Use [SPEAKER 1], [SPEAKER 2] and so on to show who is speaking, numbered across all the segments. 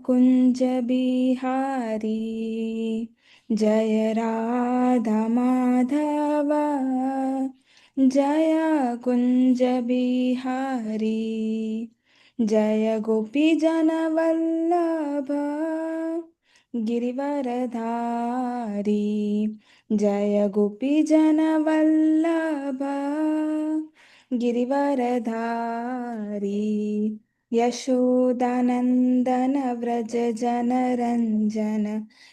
[SPEAKER 1] कुंज बिहारी जय राधा माधव जय कुंज बिहारी जय गोपी जन वल्लभ गिरिवरधारी जय गोपी जन वल्लभ गिरिवरधारी यशोदानंदन व्रज जनरंजन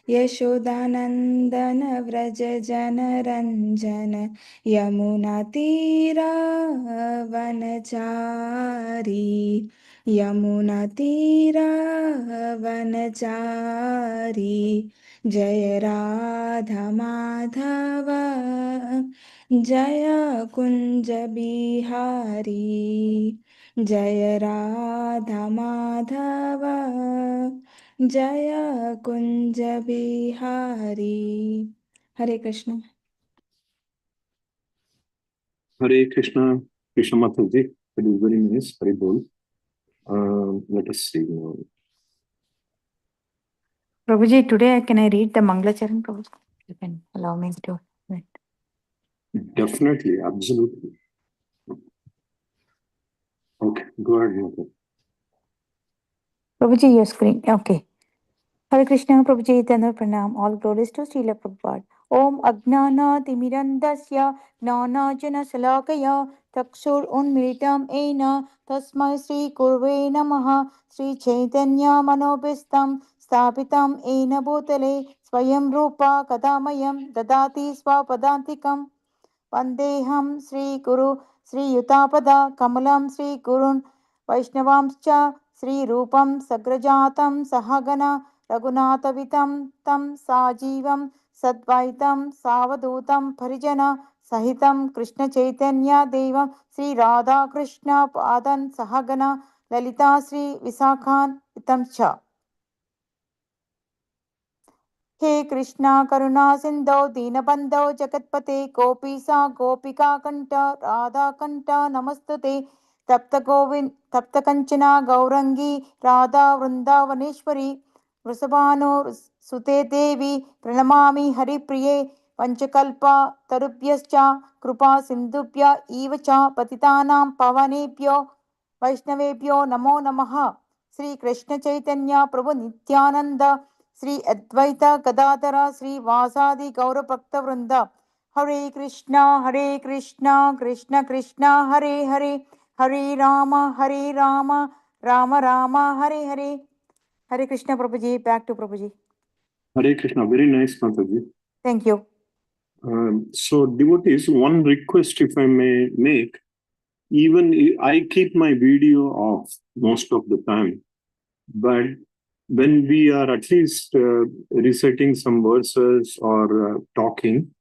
[SPEAKER 1] यशोदानंदन व्रज जनरंजन यमुना तीरा वनचारी यमुना तीरा वनचारी जय राधा माधव जय कुंज बिहारी जय राधा माधव जय कुंज बिहारी। हरे Krishna.
[SPEAKER 2] Hare Krishna, Krishna Mataji. That is very nice. Hare Bol. Let us see now.
[SPEAKER 3] Prabhuji, today can I read the Mangalacharan, Prabhuji? You can allow me to. Right.
[SPEAKER 2] Definitely, absolutely. Okay, go ahead, Mata.
[SPEAKER 3] Prabhuji, your screen. Okay. Hare Krishna, Prabhuji, Tanda Pranam. All glories to Srila Prabhupada. Om Agnana Timirandasya Gnana Jana Salakaya Takshur Unmilitam Ena Tasmai Sri Kurve Namaha Sri Chaitanya Manobistam Stapitam Ena Bhutale Swayam Rupa Kadamayam Dadati Swapadantikam Vandeham Sri Guru Sri Yutapada Kamalam Sri Gurun Vaishnavamscha Sri Rupam Sagrajatam Sahagana Raghunathavitam Tam Sajivam Sadvaitam Savadutam Parijana Sahitam Krishna Chaitanya Devam Sri Radha Krishna Padan Sahagana Lalita Sri Visakhan Itamcha. हे कृष्णा करुणा सिंधो दीनबंधो जगतपते गोपीसा गोपिका कंठ राधा कंठ नमस्तुते तप्त गोविंद तप्त कंचना गौरंगी राधा वृंदावनेश्वरी वृषभानुसुते देवी प्रणमामि हरिप्रिये पंचकल्पा तरुभ्यश्च कृपा सिंधुभ्य एव च पतितानां पावनेभ्यो वैष्णवेभ्यो नमो नमः। श्री कृष्ण चैतन्य प्रभु नित्यानंद श्री अद्वैत गदाधर श्री वासादि गौर भक्त वृंद हरे कृष्णा कृष्ण कृष्ण हरे हरे हरे राम राम राम हरे हरे। हरे कृष्ण प्रभुजी, back to Prabhuji.
[SPEAKER 2] Hare Krishna, very nice, Mataji.
[SPEAKER 3] Thank you.
[SPEAKER 2] So, devotees, one request, if I may make, even I keep my video off most of the time, but when we are at least reciting some verses or talking,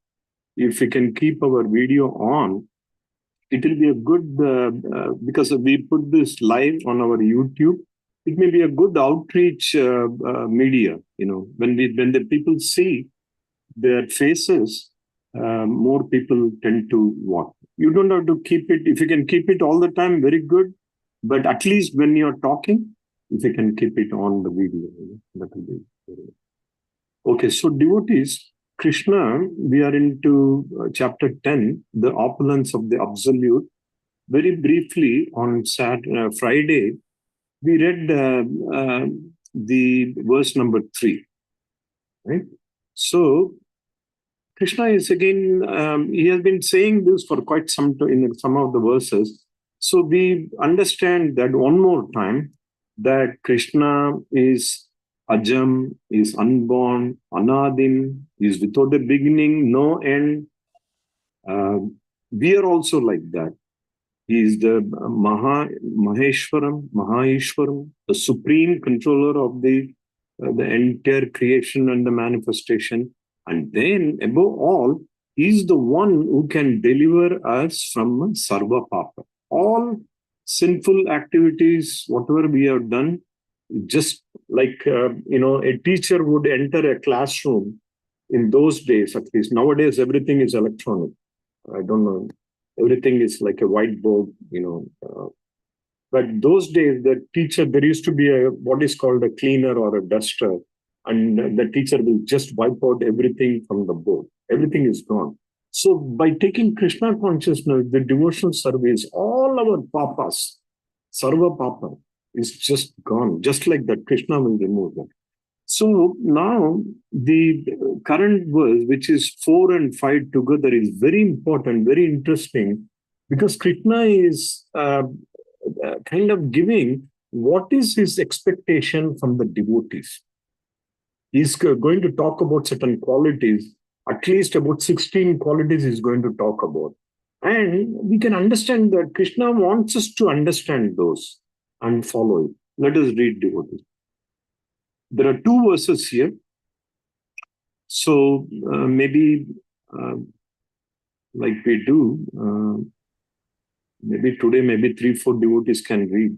[SPEAKER 2] if we can keep our video on, it will be a good, because we put this live on our YouTube, it may be a good outreach media, when the people see their faces, more people tend to watch. You don't have to keep it, if you can keep it all the time, very good, but at least when you're talking, if you can keep it on the video, that will be very good. Okay, so devotees, Krishna, we are into chapter 10, the opulence of the absolute. Very briefly, on Friday, we read the verse number 3, right? So, Krishna is again, he has been saying this for quite some time in some of the verses. So, we understand that one more time, that Krishna is Ajam, is unborn, Anadim, is without a beginning, no end. We are also like that. He is the Maheshwaram, the supreme controller of the entire creation and the manifestation. And then, above all, he is the one who can deliver us from Sarva Papa. All sinful activities, whatever we have done, just like, a teacher would enter a classroom in those days, at least. Nowadays, everything is electronic. I don't know. Everything is like a whiteboard, But those days, the teacher, there used to be what is called a cleaner or a duster, and the teacher will just wipe out everything from the board. Everything is gone. So by taking Krishna consciousness, the devotional service, all our papas, sarva papa, is just gone. Just like that, Krishna will remove that. So now the current verse, which is 4 and 5 together, is very important, very interesting, because Krishna is kind of giving what is his expectation from the devotees. He's going to talk about certain qualities, at least about 16 qualities he's going to talk about. And we can understand that Krishna wants us to understand those and follow it. Let us read devotees. There are 2 verses here. So maybe like we do, maybe today, maybe 3-4 devotees can read.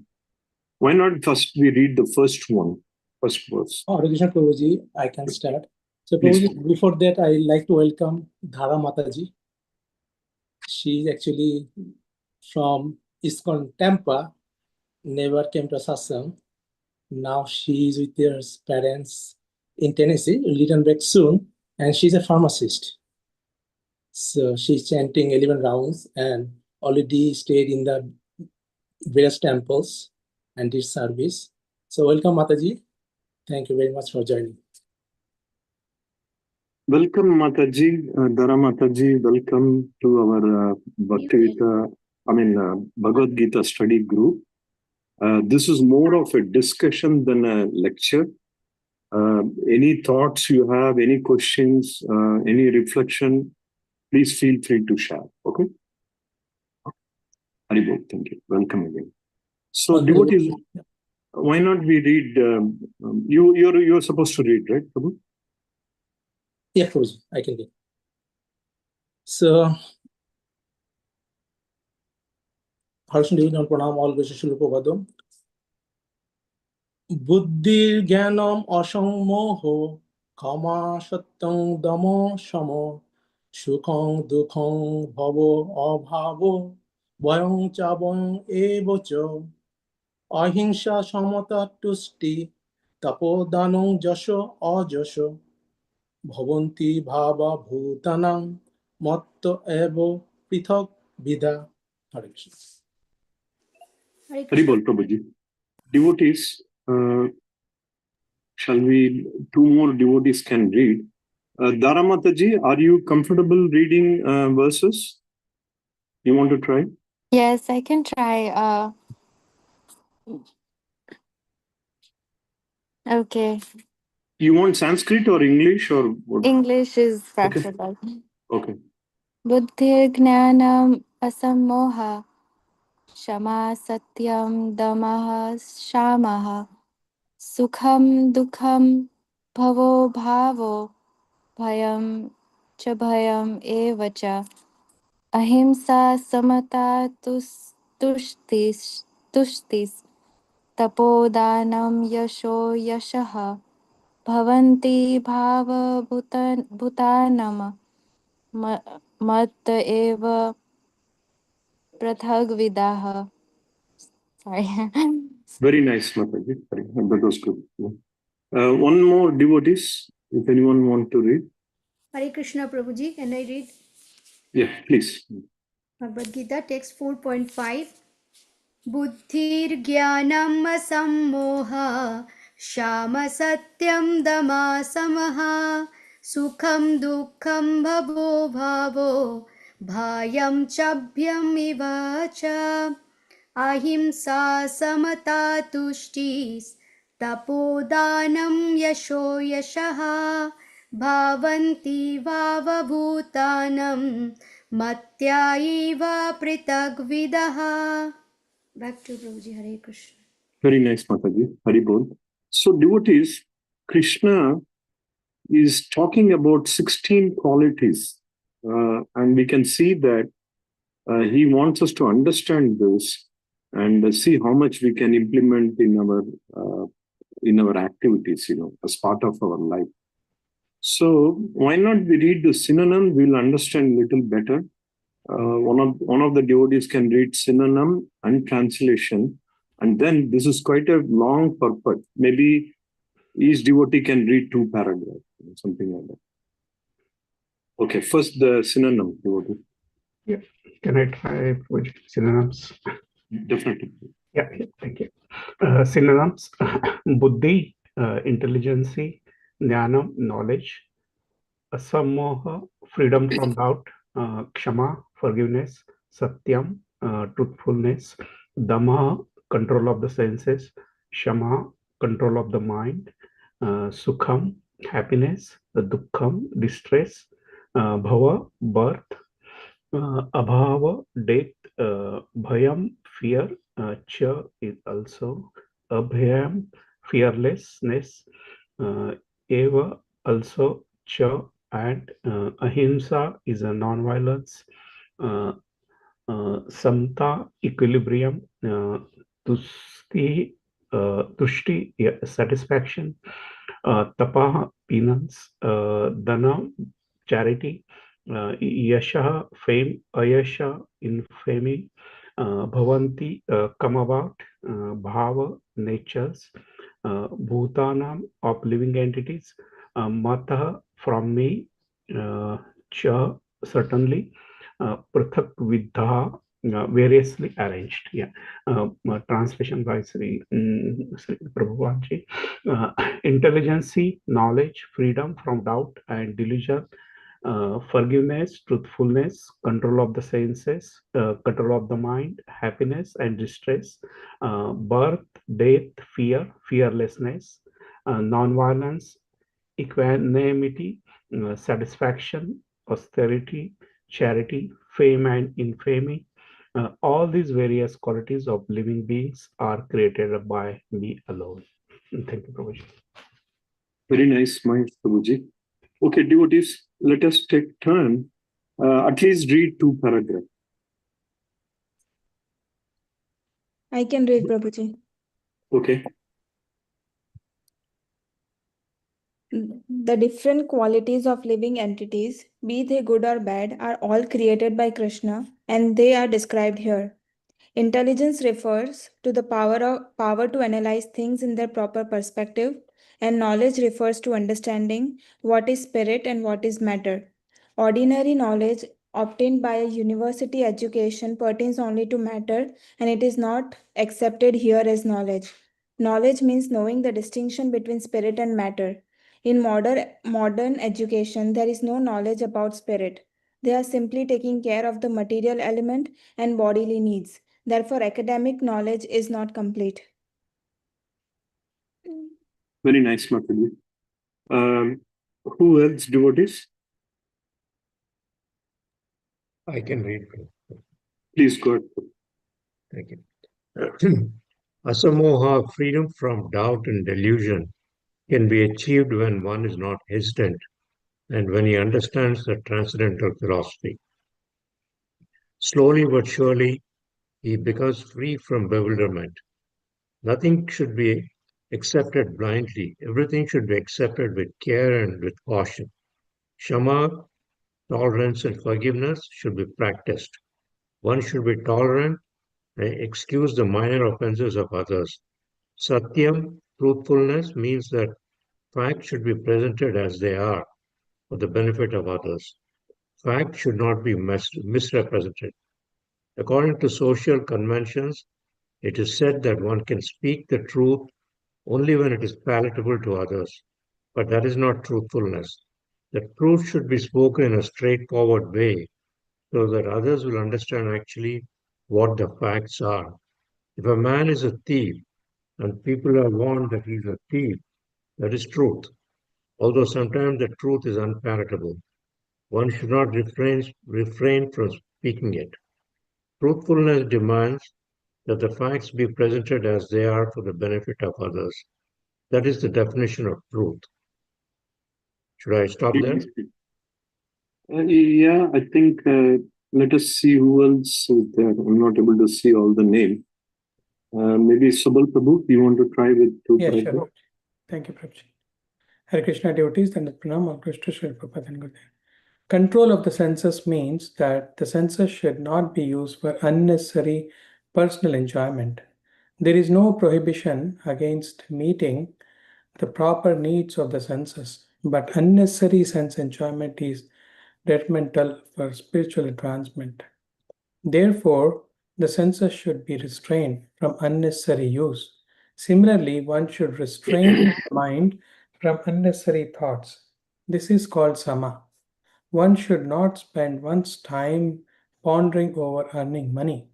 [SPEAKER 2] Why not first we read the first one, first verse?
[SPEAKER 4] Hare Krishna Prabhuji, I can start. So
[SPEAKER 2] Please.
[SPEAKER 4] Prabhuji, before that, I like to welcome Dhara Mataji. She is actually from ISKCON Tampa, never came to satsang. Now she is with her parents in Tennessee, return back soon, and she's a pharmacist. So she's chanting 11 rounds and already stayed in the various temples and did service. So welcome Mataji. Thank you very much for joining.
[SPEAKER 2] Welcome Mataji, Dhara Mataji, welcome to our Bhagavad Gita study group. This is more of a discussion than a lecture. Any thoughts you have, any questions, any reflection, please feel free to share. Okay? Haribol, thank you. Welcome again. So, devotees, why not we read? You're supposed to read, right, Prabhu?
[SPEAKER 4] Yeah, Prabhuji, I can get. So, Harshan Devi Pranam, all Vishnu Shloka Buddhir Gyanam Asammoho Kama Satyam Damo Samo Sukham Dukham Bhavo Abhavo Vayam Chabam Evocho Ahimsa Samata Tusti Tapodanam Jasho Ajasho Bhavanti Bhava Bhutanam Matta Evo Prithak Vida. Hare Krishna.
[SPEAKER 2] Haribol, Prabhuji. Devotees, shall we, 2 more devotees can read. Dhara Mataji, are you comfortable reading verses? You want to try?
[SPEAKER 3] Yes, I can try. Okay.
[SPEAKER 2] You want Sanskrit or English or what?
[SPEAKER 3] English is preferable.
[SPEAKER 2] Okay.
[SPEAKER 3] Buddhir Gnanam Asammoha Shama Satyam Damaha Shamaha Sukham Dukham Bhavo Bhavo Bhayam Cha Bhayam Evacha Ahimsa Samata Tushtis Tapodanam Yasho Yashaha Bhavanti Bhava Bhutanam Matta Eva Prathagvidaha. Sorry.
[SPEAKER 2] Very nice, Mataji. That was good. One more devotees, if anyone want to read.
[SPEAKER 5] Hare Krishna Prabhuji, can I read?
[SPEAKER 2] Yeah, please.
[SPEAKER 5] Bhagavad Gita, text 4.5. Buddhirgyanam sammoha Shama satyam dama samaha Sukham dukkham bhavo bhavo Bhayam chabhyam ivacha Ahimsa samata tushtis Tapodanam yasho yashaha Bhavanti vavabhutanam Matyaiva pritagvidaha. Back to Prabhuji. Hare Krishna.
[SPEAKER 2] Very nice, Mataji. Haribol. So, devotees, Krishna is talking about 16 qualities. And we can see that he wants us to understand this and see how much we can implement in our activities, as part of our life. So why not we read the synonym? We'll understand a little better. One of the devotees can read synonym and translation. And then this is quite a long purport. Maybe each devotee can read 2 paragraphs, something like that. Okay, first the synonym devotee.
[SPEAKER 6] Yeah. Can I try with synonyms?
[SPEAKER 2] Definitely.
[SPEAKER 6] Yeah, thank you. Synonyms: buddhi, intelligence; jnanam, knowledge; asamoha, freedom from doubt; kshama, forgiveness; satyam, truthfulness; dhamma, control of the senses; shama, control of the mind; sukham, happiness; dukkham, distress; bhava, birth; abhava, death; bhayam, fear; cha is also abhayam, fearlessness; eva, also cha, and ahimsa is a non-violence; uh, samta, equilibrium; tusti, tushti, yeah, satisfaction; tapa, penance; dana, charity; yasha, fame; ayasha, infamy; bhavanti, come about; bhava, natures; bhutanam, of living entities; mata, from me; cha, certainly; prathak vidha, variously arranged. Yeah, translation by Sri Prabhupada. Intelligence, knowledge; freedom from doubt and delusion; forgiveness; truthfulness; control of the senses; control of the mind; happiness and distress; birth, death; fear; fearlessness; non-violence; equanimity; satisfaction; austerity; charity; fame and infamy. All these various qualities of living beings are created by me alone. Thank you, Prabhuji.
[SPEAKER 2] Very nice, Mahesh Prabhuji. Okay, devotees, let us take turn. At least read 2 paragraphs.
[SPEAKER 1] I can read, Prabhuji.
[SPEAKER 2] Okay.
[SPEAKER 1] The different qualities of living entities, be they good or bad, are all created by Krishna, and they are described here. Intelligence refers to the power to analyze things in their proper perspective, and knowledge refers to understanding what is spirit and what is matter. Ordinary knowledge obtained by a university education pertains only to matter, and it is not accepted here as knowledge. Knowledge means knowing the distinction between spirit and matter. In modern education, there is no knowledge about spirit. They are simply taking care of the material element and bodily needs. Therefore, academic knowledge is not complete.
[SPEAKER 2] Very nice, Mataji. Who else, devotees?
[SPEAKER 7] I can read.
[SPEAKER 2] Please go ahead.
[SPEAKER 7] Thank you. Asamoha, freedom from doubt and delusion, can be achieved when one is not hesitant and when he understands the transcendental philosophy. Slowly but surely, he becomes free from bewilderment. Nothing should be accepted blindly. Everything should be accepted with care and with caution. Shama, tolerance, and forgiveness should be practiced. One should be tolerant and excuse the minor offenses of others. Satyam, truthfulness, means that facts should be presented as they are for the benefit of others. Facts should not be misrepresented. According to social conventions, it is said that one can speak the truth only when it is palatable to others, but that is not truthfulness. The truth should be spoken in a straightforward way so that others will understand actually what the facts are. If a man is a thief and people are warned that he is a thief, that is truth. Although sometimes the truth is unpalatable, one should not refrain from speaking it. Truthfulness demands that the facts be presented as they are for the benefit of others. That is the definition of truth. Should I stop there?
[SPEAKER 2] Yeah, I think let us see who else is there. I'm not able to see all the name. Maybe Subal Prabhu, you want to try with 2
[SPEAKER 4] Yeah,
[SPEAKER 2] paragraphs?
[SPEAKER 4] sure. Thank you, Prabhuji. Hare Krishna devotees and Pranam all Krishna Sri Prabhupada and Gurudev. Control of the senses means that the senses should not be used for unnecessary personal enjoyment. There is no prohibition against meeting the proper needs of the senses, but unnecessary sense enjoyment is detrimental for spiritual advancement. Therefore, the senses should be restrained from unnecessary use. Similarly, one should restrain the mind from unnecessary thoughts. This is called sama. One should not spend one's time pondering over earning money.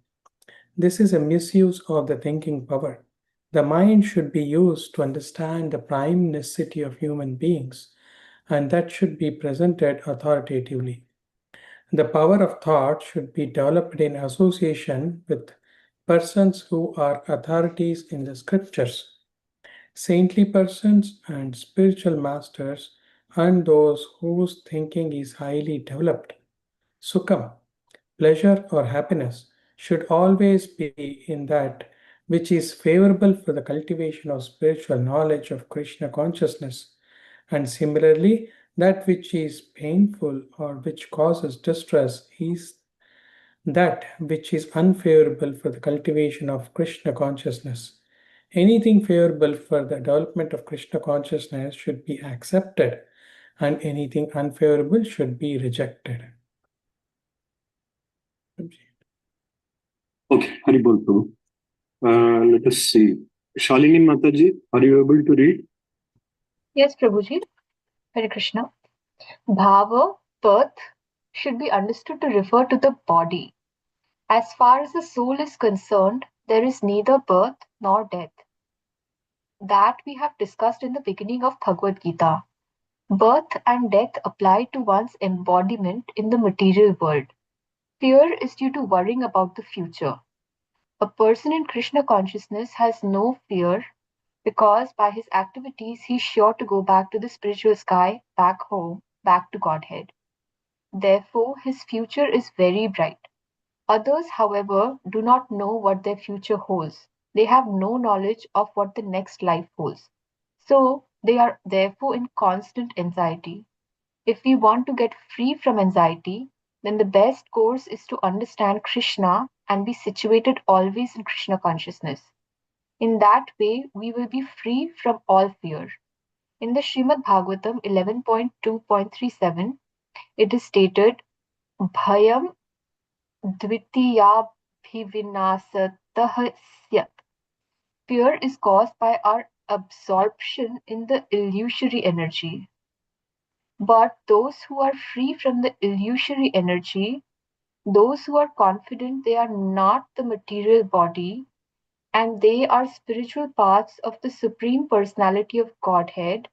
[SPEAKER 4] This is a misuse of the thinking power. The mind should be used to understand the prime necessity of human beings, and that should be presented authoritatively. The power of thought should be developed in association with persons who are authorities in the scriptures, saintly persons and spiritual masters, and those whose thinking is highly developed. Sukham, pleasure or happiness, should always be in that which is favorable for the cultivation of spiritual knowledge of Krishna consciousness, and similarly, that which is painful or which causes distress is that which is unfavorable for the cultivation of Krishna consciousness. Anything favorable for the development of Krishna consciousness should be accepted, and anything unfavorable should be rejected.
[SPEAKER 2] Okay, Haribol Prabhu. Let us see. Shalini Mataji, are you able to read?
[SPEAKER 8] Yes, Prabhuji. Hare Krishna. Bhava, birth, should be understood to refer to the body. As far as the soul is concerned, there is neither birth nor death. That we have discussed in the beginning of Bhagavad Gita. Birth and death apply to one's embodiment in the material world. Fear is due to worrying about the future. A person in Krishna consciousness has no fear because by his activities he is sure to go back to the spiritual sky, back home, back to Godhead. Therefore, his future is very bright. Others, however, do not know what their future holds. They have no knowledge of what the next life holds. So, they are therefore in constant anxiety. If we want to get free from anxiety, then the best course is to understand Krishna and be situated always in Krishna consciousness. In that way, we will be free from all fear. In the Srimad Bhagavatam 11.2.37, it is stated, Bhayam dvitiyabhivinasatah syat. Fear is caused by our absorption in the illusory energy. But those who are free from the illusory energy, those who are confident they are not the material body, and they are spiritual parts of the Supreme Personality of Godhead,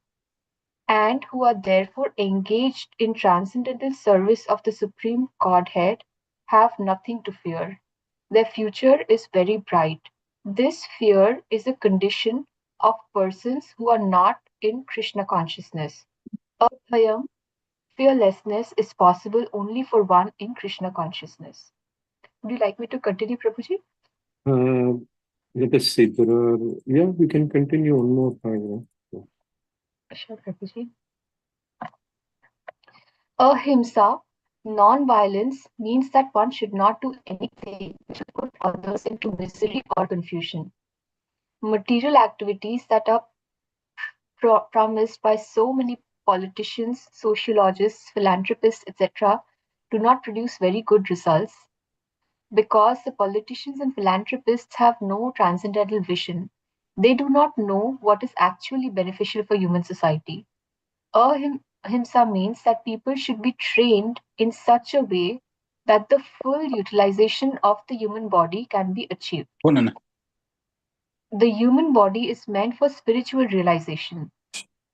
[SPEAKER 8] and who are therefore engaged in transcendental service of the Supreme Godhead, have nothing to fear. Their future is very bright. This fear is a condition of persons who are not in Krishna consciousness. Abhayam, fearlessness, is possible only for one in Krishna consciousness. Would you like me to continue, Prabhuji?
[SPEAKER 2] Let us see. We can continue one more time.
[SPEAKER 8] Sure, Prabhuji. Ahimsa, non-violence, means that one should not do anything which will put others into misery or confusion. Material activities that are promised by so many politicians, sociologists, philanthropists, etc., do not produce very good results because the politicians and philanthropists have no transcendental vision. They do not know what is actually beneficial for human society. Ahimsa means that people should be trained in such a way that the full utilization of the human body can be achieved. The human body is meant for spiritual realization.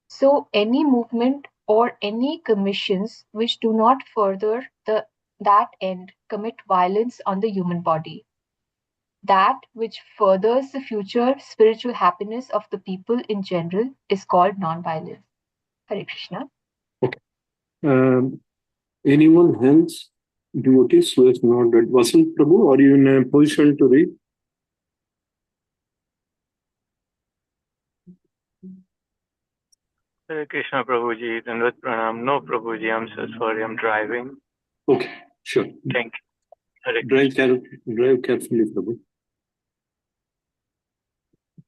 [SPEAKER 8] So any movement or any commissions which do not further that end commit violence on the human body. That which furthers the future spiritual happiness of the people in general is called non-violence. Hare Krishna.
[SPEAKER 2] Okay. Anyone else? Devotees who has not read. Vasant Prabhu, are you in a position to read?
[SPEAKER 9] Hare Krishna Prabhuji, Dandavat Pranam. No Prabhuji, I'm so sorry, I'm driving.
[SPEAKER 2] Okay, sure.
[SPEAKER 9] Thank you. Hare
[SPEAKER 2] Drive carefully, Prabhu.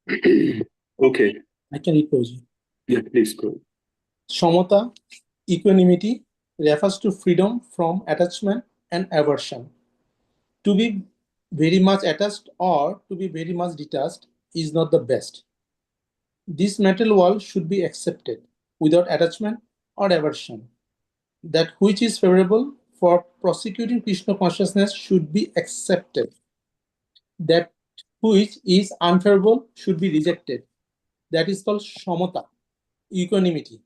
[SPEAKER 2] Okay.
[SPEAKER 4] I can read, Prabhuji.
[SPEAKER 2] Yeah, please go.
[SPEAKER 4] Shamata, equanimity, refers to freedom from attachment and aversion. To be very much attached or to be very much detached is not the best. This material world should be accepted without attachment or aversion. That which is favorable for prosecuting Krishna consciousness should be accepted. That which is unfavorable should be rejected. That is called shamata, equanimity.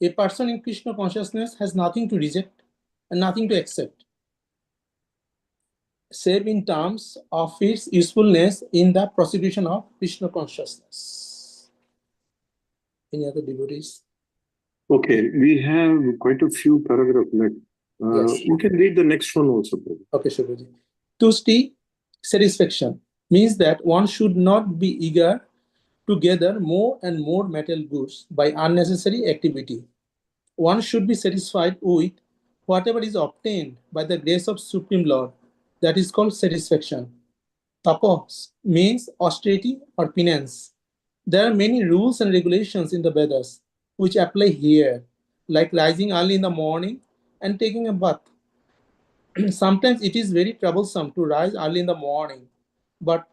[SPEAKER 4] A person in Krishna consciousness has nothing to reject and nothing to accept, save in terms of its usefulness in the prosecution of Krishna consciousness. Any other devotees?
[SPEAKER 2] Okay, we have quite a few paragraphs left.
[SPEAKER 4] Yes.
[SPEAKER 2] You can read the next one also.
[SPEAKER 4] Okay, Shubhaji. Tushti, satisfaction, means that one should not be eager to gather more and more material goods by unnecessary activity. One should be satisfied with whatever is obtained by the grace of Supreme Lord. That is called satisfaction. Tapos means austerity or penance. There are many rules and regulations in the Vedas which apply here, like rising early in the morning and taking a bath. Sometimes it is very troublesome to rise early in the morning, but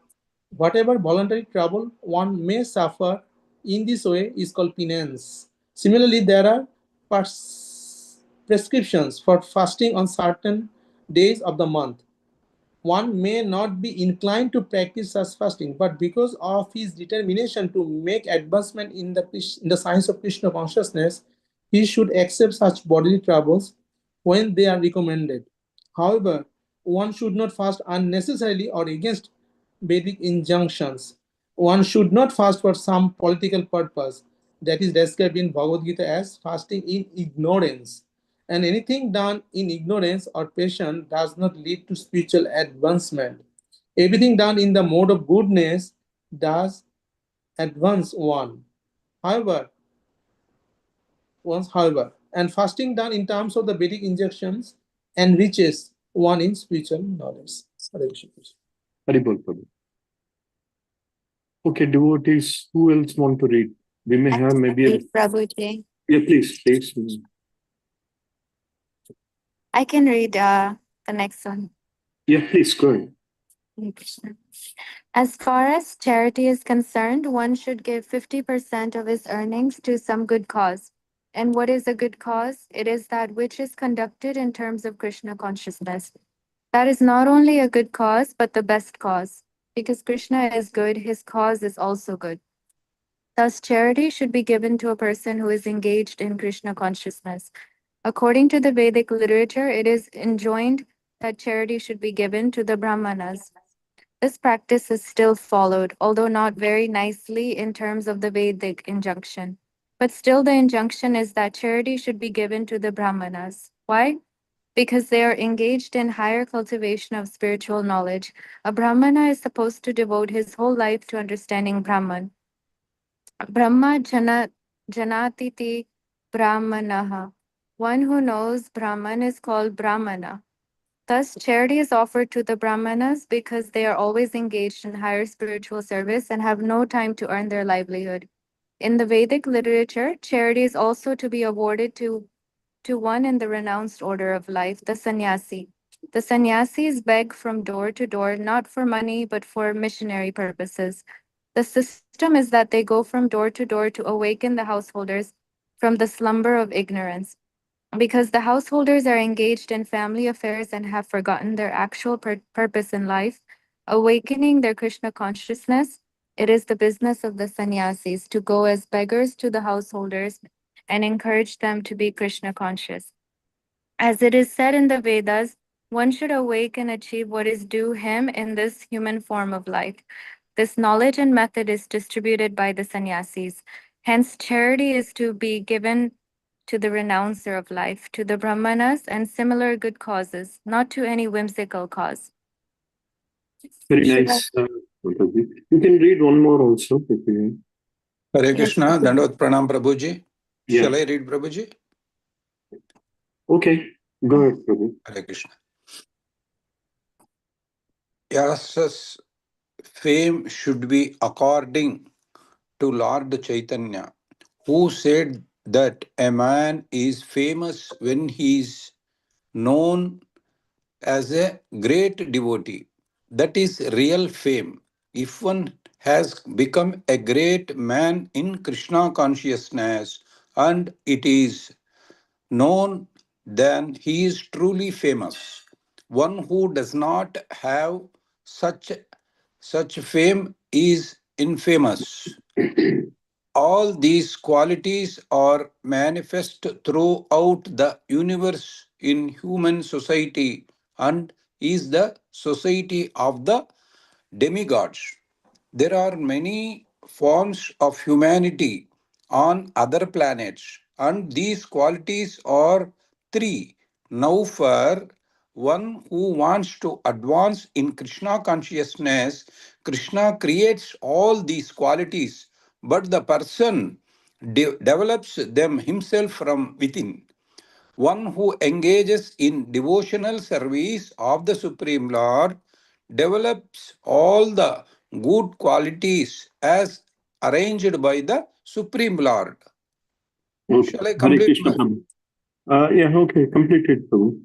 [SPEAKER 4] whatever voluntary trouble one may suffer in this way is called penance. Similarly, there are prescriptions for fasting on certain days of the month. One may not be inclined to practice such fasting, but because of his determination to make advancement in the science of Krishna consciousness, he should accept such bodily troubles when they are recommended. However, one should not fast unnecessarily or against Vedic injunctions. One should not fast for some political purpose that is described in Bhagavad Gita as fasting in ignorance. And anything done in ignorance or passion does not lead to spiritual advancement. Everything done in the mode of goodness does advance one. However, and fasting done in terms of the Vedic injunctions enriches one in spiritual knowledge.
[SPEAKER 2] Haribol Prabhu. Okay, devotees, who else want to read? We may have maybe a...
[SPEAKER 3] Prabhuji.
[SPEAKER 2] Yeah, please.
[SPEAKER 3] I can read the next one.
[SPEAKER 2] Yeah, please go ahead.
[SPEAKER 3] Hare Krishna. As far as charity is concerned, one should give 50% of his earnings to some good cause. And what is a good cause? It is that which is conducted in terms of Krishna consciousness. That is not only a good cause, but the best cause. Because Krishna is good, his cause is also good. Thus, charity should be given to a person who is engaged in Krishna consciousness. According to the Vedic literature, it is enjoined that charity should be given to the Brahmanas. This practice is still followed, although not very nicely in terms of the Vedic injunction. But still, the injunction is that charity should be given to the Brahmanas. Why? Because they are engaged in higher cultivation of spiritual knowledge. A Brahmana is supposed to devote his whole life to understanding Brahman. Janatiti Brahmanaha. One who knows Brahman is called Brahmana. Thus, charity is offered to the Brahmanas because they are always engaged in higher spiritual service and have no time to earn their livelihood. In the Vedic literature, charity is also to be awarded to one in the renounced order of life, the sannyasi. The sannyasis beg from door to door, not for money, but for missionary purposes. The system is that they go from door to door to awaken the householders from the slumber of ignorance. Because the householders are engaged in family affairs and have forgotten their actual purpose in life, awakening their Krishna consciousness, it is the business of the sannyasis to go as beggars to the householders and encourage them to be Krishna conscious. As it is said in the Vedas, one should awake and achieve what is due him in this human form of life. This knowledge and method is distributed by the sannyasis. Hence, charity is to be given to the renouncer of life, to the Brahmanas and similar good causes, not to any whimsical cause.
[SPEAKER 2] Very nice. You can read one more also. If you...
[SPEAKER 10] Hare Krishna, Dandavat Pranam Prabhuji.
[SPEAKER 2] Yeah.
[SPEAKER 10] Shall I read Prabhuji?
[SPEAKER 2] Okay, go ahead, Prabhu.
[SPEAKER 10] Hare Krishna. Yas's fame should be according to Lord Chaitanya, who said that a man is famous when he is known as a great devotee. That is real fame. If one has become a great man in Krishna consciousness and it is known, then he is truly famous. One who does not have such fame is infamous. All these qualities are manifest throughout the universe in human society and is the society of the demigods. There are many forms of humanity on other planets, and these qualities are three. Now, for one who wants to advance in Krishna consciousness, Krishna creates all these qualities, but the person develops them himself from within. One who engages in devotional service of the Supreme Lord develops all the good qualities as arranged by the Supreme Lord.
[SPEAKER 2] Okay.
[SPEAKER 10] Shall I
[SPEAKER 2] Hare
[SPEAKER 10] complete
[SPEAKER 2] Krishna
[SPEAKER 10] my?
[SPEAKER 2] Prabhu. Yeah, okay, completed Prabhu.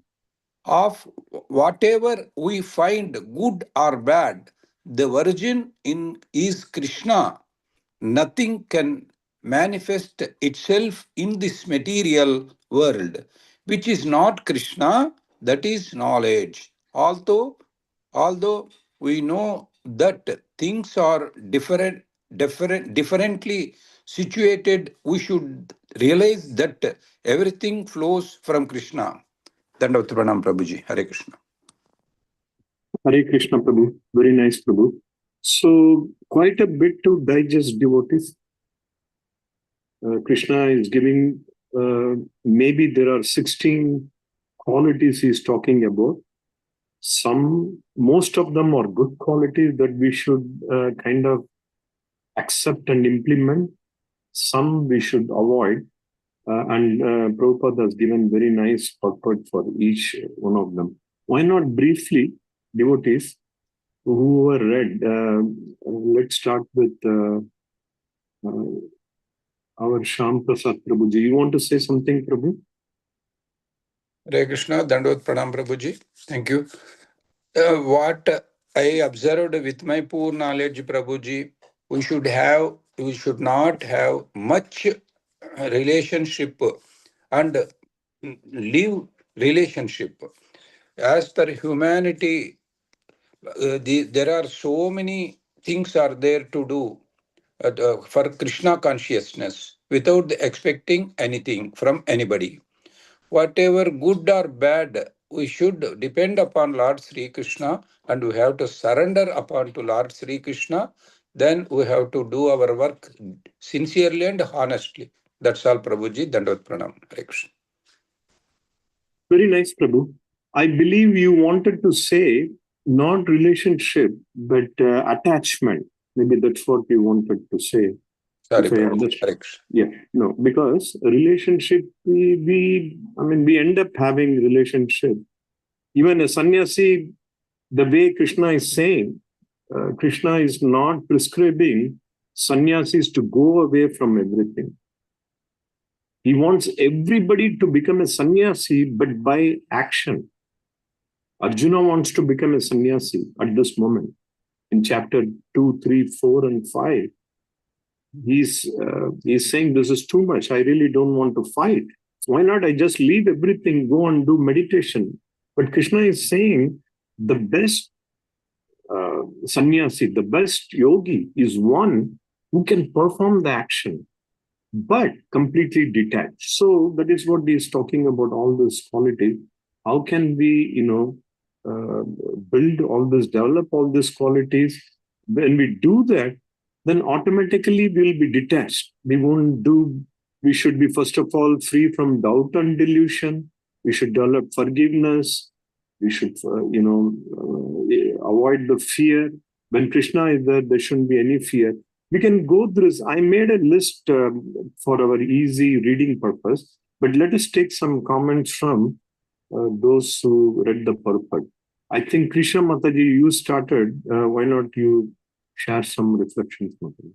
[SPEAKER 10] Of whatever we find good or bad, the origin in is Krishna. Nothing can manifest itself in this material world, which is not Krishna, that is knowledge. Although we know that things are differently situated, we should realize that everything flows from Krishna. Dandavat Pranam Prabhuji. Hare Krishna.
[SPEAKER 2] Hare Krishna Prabhu. Very nice Prabhu. So, quite a bit to digest, devotees. Krishna is giving, maybe there are 16 qualities he's talking about. Most of them are good qualities that we should kind of accept and implement. Some we should avoid. And Prabhupada has given very nice purport for each one of them. Why not briefly, devotees who were read? Let's start with our Sham Prasad Prabhuji. You want to say something, Prabhu?
[SPEAKER 10] Hare Krishna, Dandavat Pranam Prabhuji. Thank you. What I observed with my poor knowledge, Prabhuji, we should not have much relationship and leave relationship. As per humanity, there are so many things are there to do for Krishna consciousness without expecting anything from anybody. Whatever good or bad, we should depend upon Lord Sri Krishna and we have to surrender upon to Lord Sri Krishna. Then we have to do our work sincerely and honestly. That's all, Prabhuji. Dandavat Pranam. Hare Krishna.
[SPEAKER 2] Very nice, Prabhu. I believe you wanted to say not relationship, but attachment. Maybe that's what you wanted to say.
[SPEAKER 10] Sorry,
[SPEAKER 2] If I
[SPEAKER 10] Prabhuji.
[SPEAKER 2] understand.
[SPEAKER 10] Hare Krishna.
[SPEAKER 2] Yeah, no, because relationship, we end up having relationship. Even a sannyasi, the way Krishna is saying, Krishna is not prescribing sannyasis to go away from everything. He wants everybody to become a sannyasi, but by action. Arjuna wants to become a sannyasi at this moment. In chapter 2, 3, 4, and 5, he's saying, this is too much. I really don't want to fight. Why not I just leave everything, go and do meditation? But Krishna is saying the best sannyasi, the best yogi is one who can perform the action, but completely detached. So that is what he is talking about, all this quality. How can we, build all this, develop all these qualities? When we do that, then automatically we'll be detached. We should be, first of all, free from doubt and delusion. We should develop forgiveness. We should, avoid the fear. When Krishna is there, there shouldn't be any fear. We can go through this. I made a list for our easy reading purpose, but let us take some comments from those who read the purport. I think Krishna Mataji, you started. Why not you share some reflections, Mataji?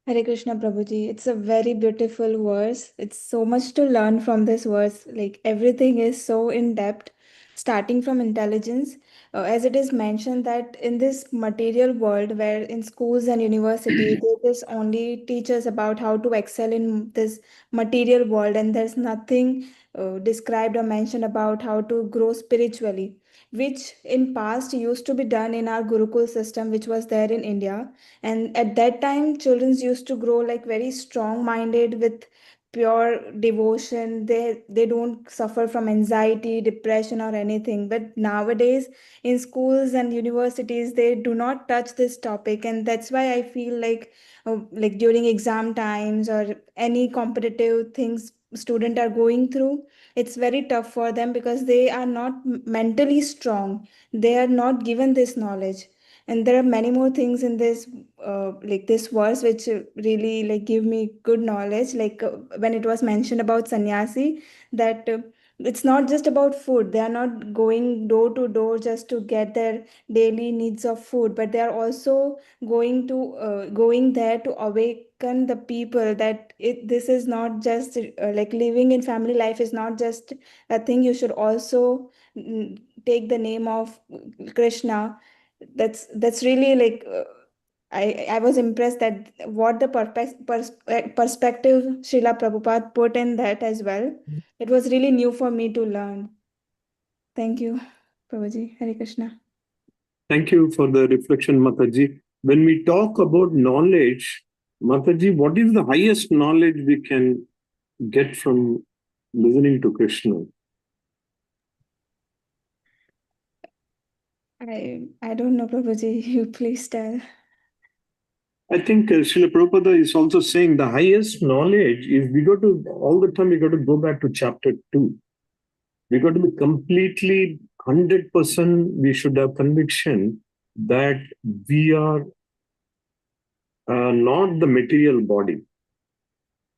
[SPEAKER 1] Hare Krishna Prabhuji. It's a very beautiful verse. It's so much to learn from this verse. Like everything is so in depth, starting from intelligence. As it is mentioned that in this material world, where in schools and universities, they just only teach us about how to excel in this material world, and there's nothing described or mentioned about how to grow spiritually, which in past used to be done in our Gurukul system, which was there in India. And at that time children used to grow like very strong minded with pure devotion. They don't suffer from anxiety, depression or anything. But nowadays in schools and universities they do not touch this topic, and that's why I feel like during exam times or any competitive things student are going through, it's very tough for them because they are not mentally strong. They are not given this knowledge. And there are many more things in this like this verse which really like give me good knowledge, when it was mentioned about sannyasi, that it's not just about food. They are not going door to door just to get their daily needs of food, but they are also going there to awaken the people that this is not just like living in family life is not just a thing. You should also take the name of Krishna. That's really I was impressed that what the perspective Srila Prabhupada put in that as well. It was really new for me to learn. Thank you, Prabhuji. Hare Krishna.
[SPEAKER 2] Thank you for the reflection, Mataji. When we talk about knowledge, Mataji, what is the highest knowledge we can get from listening to Krishna?
[SPEAKER 1] I don't know, Prabhuji. You please tell.
[SPEAKER 2] I think Srila Prabhupada is also saying the highest knowledge is we got to, all the time, we got to go back to chapter 2. We got to be completely 100%, we should have conviction that we are not the material body.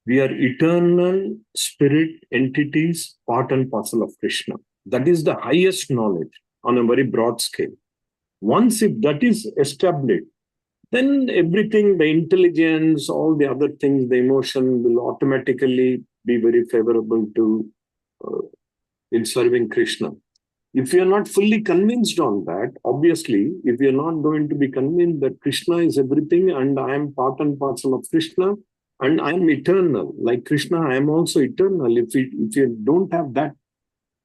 [SPEAKER 2] We are eternal spirit entities, part and parcel of Krishna. That is the highest knowledge on a very broad scale. Once if that is established, then everything, the intelligence, all the other things, the emotion will automatically be very favorable to in serving Krishna. If you are not fully convinced on that, obviously, if you are not going to be convinced that Krishna is everything and I am part and parcel of Krishna and I am eternal, like Krishna, I am also eternal. If you don't have that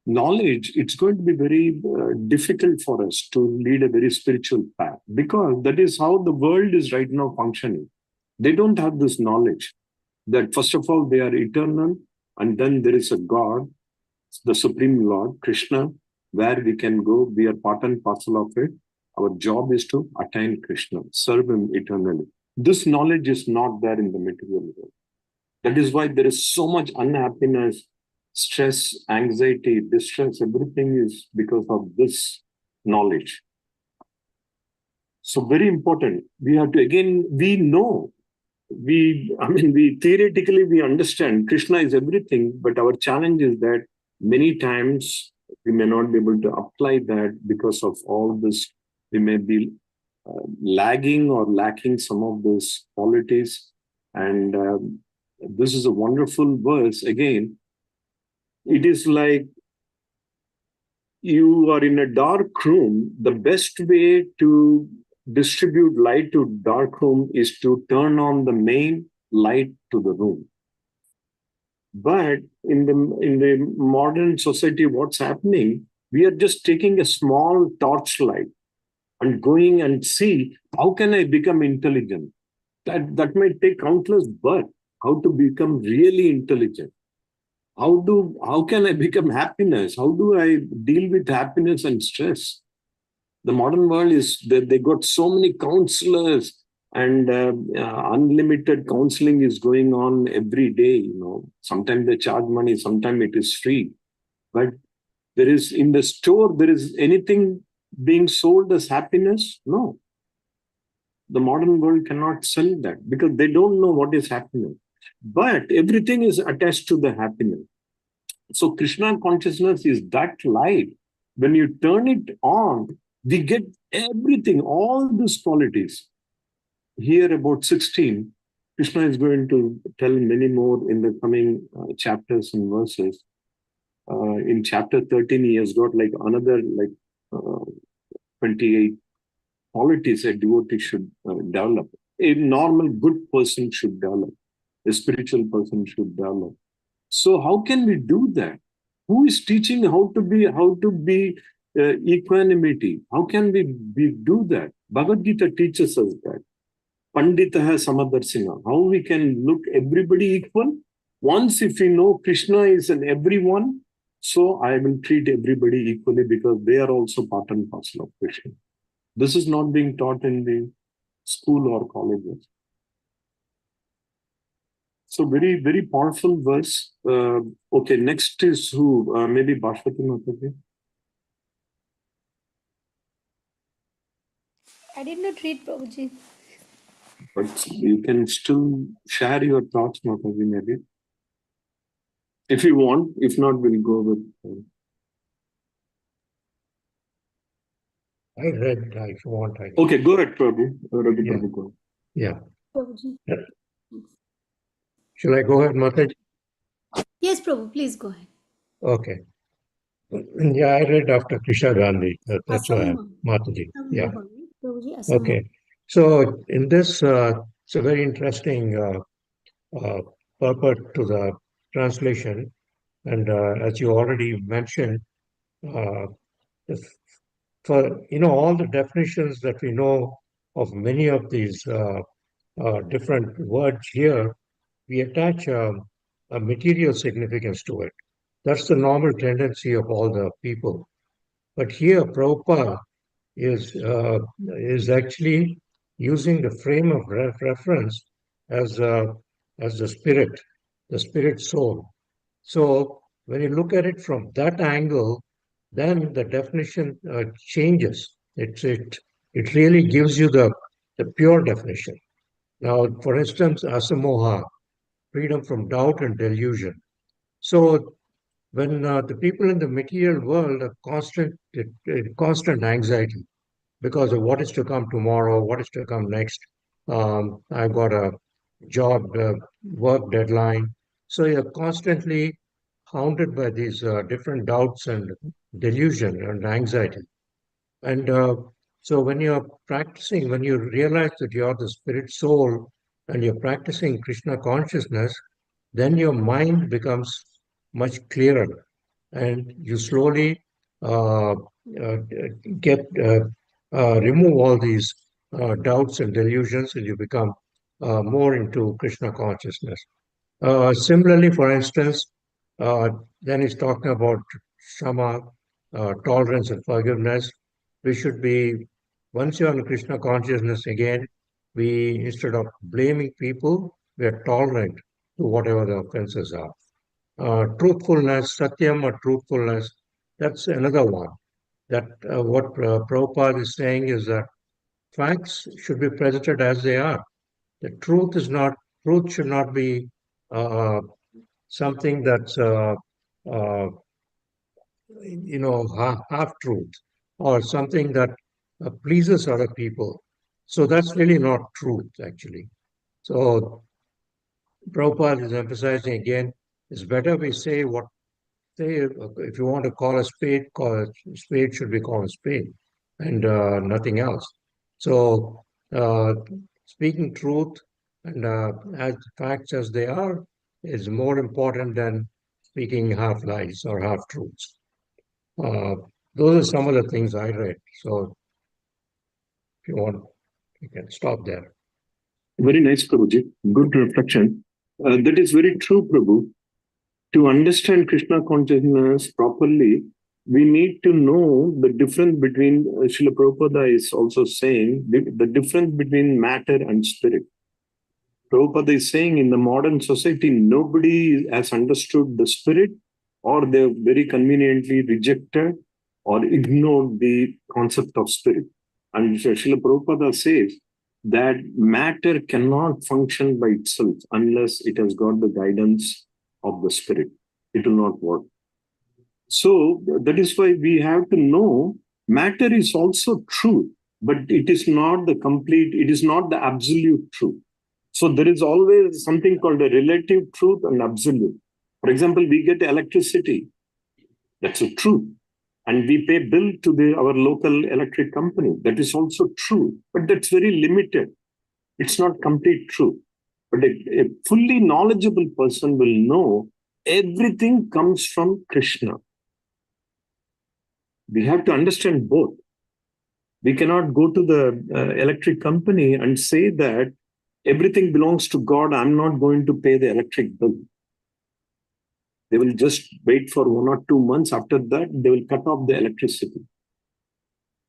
[SPEAKER 2] knowledge, it's going to be very difficult for us to lead a very spiritual path, because that is how the world is right now functioning. They don't have this knowledge that first of all, they are eternal, and then there is a God, the Supreme Lord, Krishna, where we can go. We are part and parcel of it. Our job is to attain Krishna, serve Him eternally. This knowledge is not there in the material world. That is why there is so much unhappiness, stress, anxiety, distress. Everything is because of this knowledge. So very important. We have to, again, we know, we theoretically, we understand Krishna is everything, but our challenge is that many times we may not be able to apply that because of all this. We may be lagging or lacking some of those qualities. And this is a wonderful verse. Again, it is like you are in a dark room. The best way to distribute light to dark room is to turn on the main light to the room. But in the modern society, what's happening? We are just taking a small torchlight and going and see how can I become intelligent. That might take countless births. How to become really intelligent? How can I become happiness? How do I deal with happiness and stress? The modern world is that they got so many counselors, and unlimited counseling is going on every day. Sometimes they charge money, sometimes it is free. But there is in the store, there is anything being sold as happiness? No. The modern world cannot sell that because they don't know what is happiness. But everything is attached to the happiness. So Krishna consciousness is that light. When you turn it on, we get everything, all these qualities. Here about 16, Krishna is going to tell many more in the coming chapters and verses. In chapter 13, he has got like another 28 qualities a devotee should develop. A normal good person should develop. A spiritual person should develop. So how can we do that? Who is teaching how to be equanimity? How can we do that? Bhagavad Gita teaches us that. Panditaha Samadarsina. How we can look everybody equal? Once if we know Krishna is an everyone, so I will treat everybody equally because they are also part and parcel of Krishna. This is not being taught in the school or colleges. So very, very powerful verse. Okay, next is who? Maybe Bhashpati Mataji.
[SPEAKER 5] I did not read, Prabhuji.
[SPEAKER 2] But you can still share your thoughts, Mataji, maybe. If you want, if not, we'll go with...
[SPEAKER 7] I read, if you want.
[SPEAKER 2] Okay, go ahead, Prabhu.
[SPEAKER 7] Yeah.
[SPEAKER 2] Prabhu, go.
[SPEAKER 7] Yeah.
[SPEAKER 5] Prabhuji.
[SPEAKER 7] Shall I go ahead, Mataji?
[SPEAKER 5] Yes, Prabhu, please go ahead.
[SPEAKER 7] Okay. Yeah, I read after Krishna Gandhi. That's why,
[SPEAKER 5] Asamohan.
[SPEAKER 7] Mataji. Yeah.
[SPEAKER 5] Prabhuji, Asamohan.
[SPEAKER 7] Okay. So in this, it's a very interesting purport to the translation. And as you already mentioned, for all the definitions that we know of many of these different words here, we attach a material significance to it. That's the normal tendency of all the people. But here, Prabhupada is actually using the frame of reference as the spirit soul. So when you look at it from that angle, then the definition changes. It really gives you the pure definition. Now, for instance, asamoha, freedom from doubt and delusion. So when the people in the material world are constant anxiety because of what is to come tomorrow, what is to come next. I've got a job, work deadline. So you're constantly hounded by these different doubts and delusion and anxiety. And so when you're practicing, when you realize that you're the spirit soul and you're practicing Krishna consciousness, then your mind becomes much clearer and you slowly uh, get remove all these doubts and delusions and you become more into Krishna consciousness. Similarly, for instance, uh, then he's talking about Shama, tolerance and forgiveness. We should be, once you're in Krishna consciousness again, instead of blaming people, we are tolerant to whatever the offenses are. Truthfulness, satyam or truthfulness, that's another one. That what Prabhupada is saying is that facts should be presented as they are. The truth should not be uh, something that's uh, half truth or something that pleases other people. So that's really not truth, actually. So Prabhupada is emphasizing again, it's better we say what say if you want to call a spade, spade should be called a spade and nothing else. So speaking truth and as facts as they are is more important than speaking half lies or half truths. Those are some of the things I read. So if you want, you can stop there.
[SPEAKER 2] Very nice, Prabhuji. Good reflection. That is very true, Prabhu. To understand Krishna consciousness properly, we need to know the difference between, Srila Prabhupada is also saying, the difference between matter and spirit. Prabhupada is saying in the modern society, nobody has understood the spirit, or they very conveniently rejected or ignored the concept of spirit. And Srila Prabhupada says that matter cannot function by itself unless it has got the guidance of the spirit. It will not work. So that is why we have to know matter is also true, but it is not the complete, it is not the absolute truth. So there is always something called a relative truth and absolute. For example, we get electricity. That's a truth. And we pay bill to our local electric company. That is also true, but that's very limited. It's not complete truth. But a fully knowledgeable person will know everything comes from Krishna. We have to understand both. We cannot go to the electric company and say that everything belongs to God. I'm not going to pay the electric bill. They will just wait for 1 or 2 months. After that, they will cut off the electricity.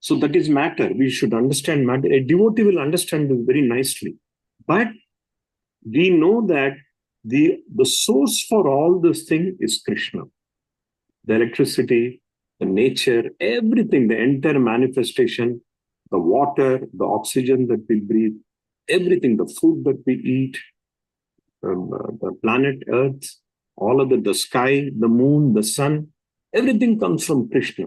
[SPEAKER 2] So that is matter. We should understand matter. A devotee will understand this very nicely. But we know that the source for all this thing is Krishna. The electricity, the nature, everything, the entire manifestation, the water, the oxygen that we breathe, everything, the food that we eat, the planet Earth, all of the sky, the moon, the sun, everything comes from Krishna.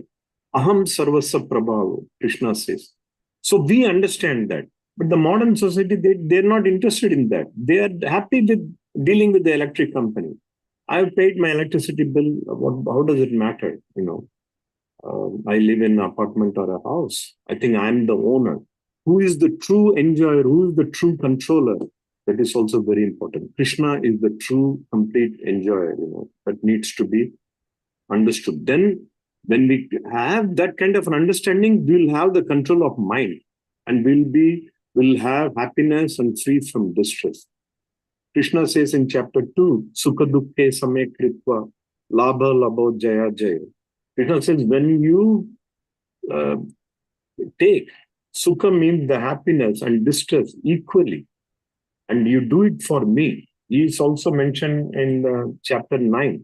[SPEAKER 2] Aham sarvasya prabhava, Krishna says. So we understand that. But the modern society, they're not interested in that. They are happy with dealing with the electric company. I've paid my electricity bill. How does it matter? I live in an apartment or a house. I think I'm the owner. Who is the true enjoyer? Who is the true controller? That is also very important. Krishna is the true, complete enjoyer, that needs to be understood. Then, when we have that kind of an understanding, we'll have the control of mind and we'll have happiness and free from distress. Krishna says in chapter 2, Sukha dukkhe same kritva, labha labho jaya jaya. Krishna says, when you take sukha means the happiness and distress equally, and you do it for me. He is also mentioned in chapter 9.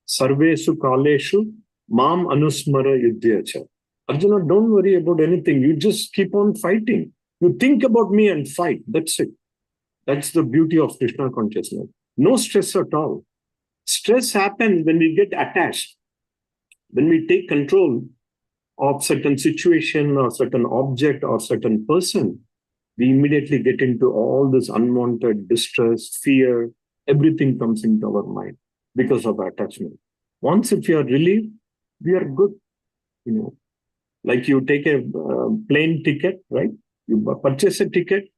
[SPEAKER 2] Sarvesu kaleshu mam anusmara yuddhyacha. Arjuna, don't worry about anything. You just keep on fighting. You think about me and fight. That's it. That's the beauty of Krishna consciousness. No stress at all. Stress happens when we get attached. When we take control of certain situation or certain object or certain person, we immediately get into all this unwanted distress, fear, everything comes into our mind because of attachment. Once if you are relieved, we are good. Like you take a plane ticket, right? You purchase a ticket,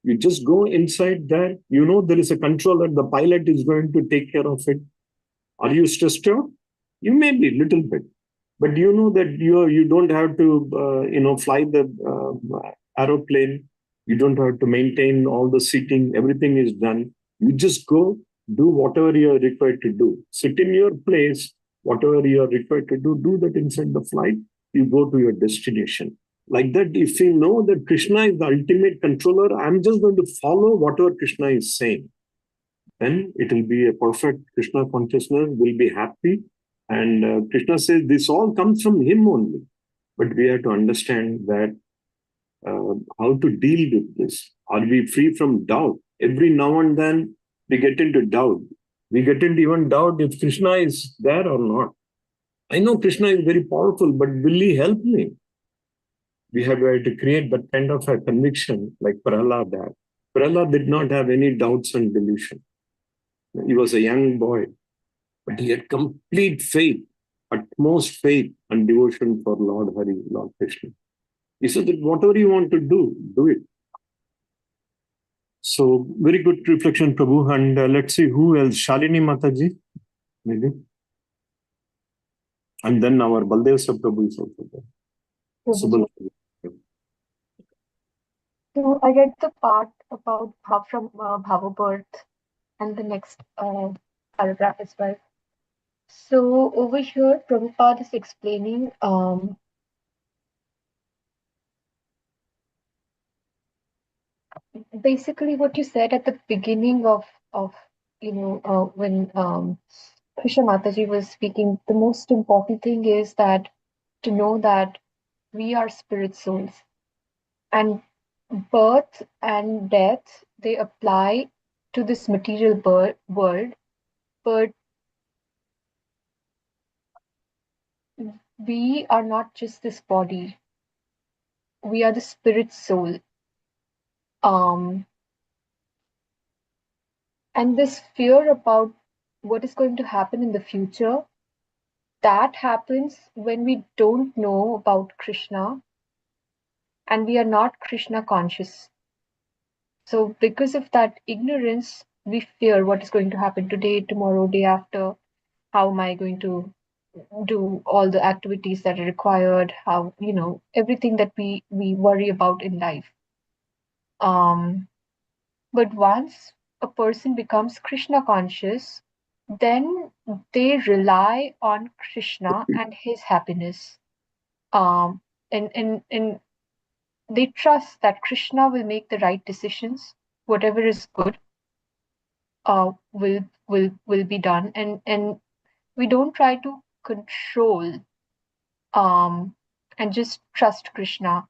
[SPEAKER 2] you just go inside there, there is a controller, the pilot is going to take care of it. Are you stressed out? You may be a little bit, but you know that you don't have to fly the aeroplane. You don't have to maintain all the seating. Everything is done. You just go do whatever you are required to do. Sit in your place. Whatever you are required to do that inside the flight. You go to your destination. Like that, if you know that Krishna is the ultimate controller, I'm just going to follow whatever Krishna is saying. Then it will be a perfect Krishna consciousness, will be happy. And Krishna says this all comes from him only. But we have to understand that how to deal with this. Are we free from doubt? Every now and then we get into doubt. We get into even doubt if Krishna is there or not. I know Krishna is very powerful, but will he help me? We have to create that kind of a conviction like Prahlad had. Prahlad did not have any doubts and delusion. He was a young boy, but he had complete faith, utmost faith and devotion for Lord Hari, Lord Krishna. He said that whatever you want to do it. So, very good reflection, Prabhu. And let's see who else. Shalini Mataji, maybe. And then our Baldev Sab Prabhu is also there.
[SPEAKER 8] Prabhuji. So I read the part about from Bhava birth and the next paragraph as well. So over here, Prabhupada is explaining basically what you said at the beginning of when Krishna Mataji was speaking. The most important thing is that to know that we are spirit souls, and birth and death, they apply to this material world, but we are not just this body. We are the spirit soul. And this fear about what is going to happen in the future, that happens when we don't know about Krishna and we are not Krishna conscious. So because of that ignorance, we fear what is going to happen today, tomorrow, day after. How am I going to do all the activities that are required? How, everything that we worry about in life. But once a person becomes Krishna conscious, then they rely on Krishna and his happiness. And they trust that Krishna will make the right decisions. Whatever is good will be done. And we don't try to control and just trust Krishna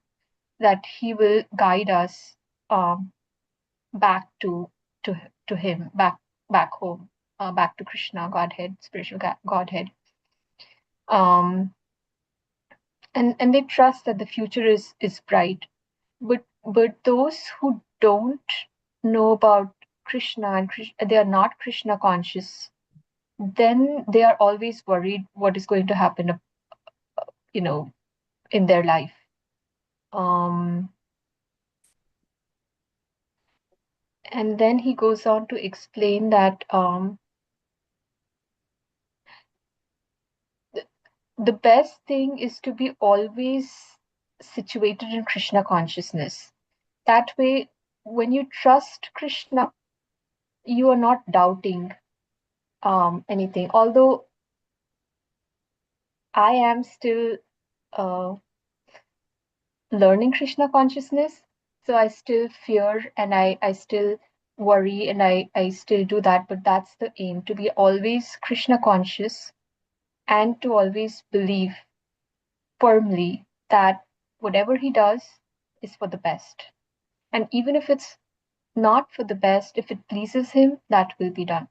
[SPEAKER 8] that he will guide us um, back to him, back home, back to Krishna, Godhead, spiritual Godhead. And they trust that the future is bright. But those who don't know about Krishna and they are not Krishna conscious, then they are always worried what is going to happen, in their life. And then he goes on to explain that the best thing is to be always situated in Krishna consciousness. That way, when you trust Krishna, you are not doubting anything. Although I am still learning Krishna consciousness, so I still fear and I still worry and I still do that, but that's the aim, to be always Krishna conscious and to always believe firmly that whatever he does is for the best. And even if it's not for the best, if it pleases him, that will be done.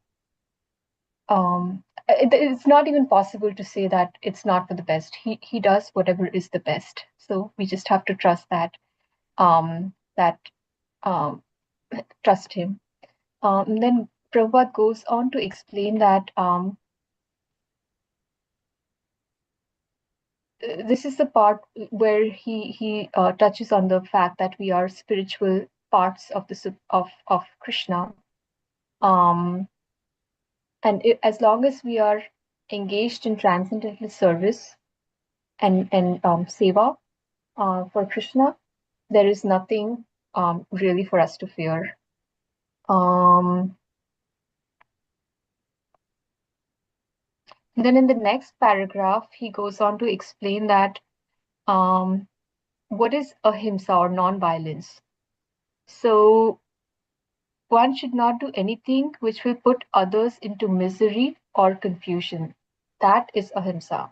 [SPEAKER 8] It's not even possible to say that it's not for the best. He does whatever is the best. So we just have to trust that um, that trust him. Then Prabhupada goes on to explain that this is the part where he touches on the fact that we are spiritual parts of of Krishna, and as long as we are engaged in transcendental service and seva for Krishna, there is nothing really for us to fear. Then in the next paragraph, he goes on to explain that what is ahimsa or non-violence. So one should not do anything which will put others into misery or confusion. That is ahimsa.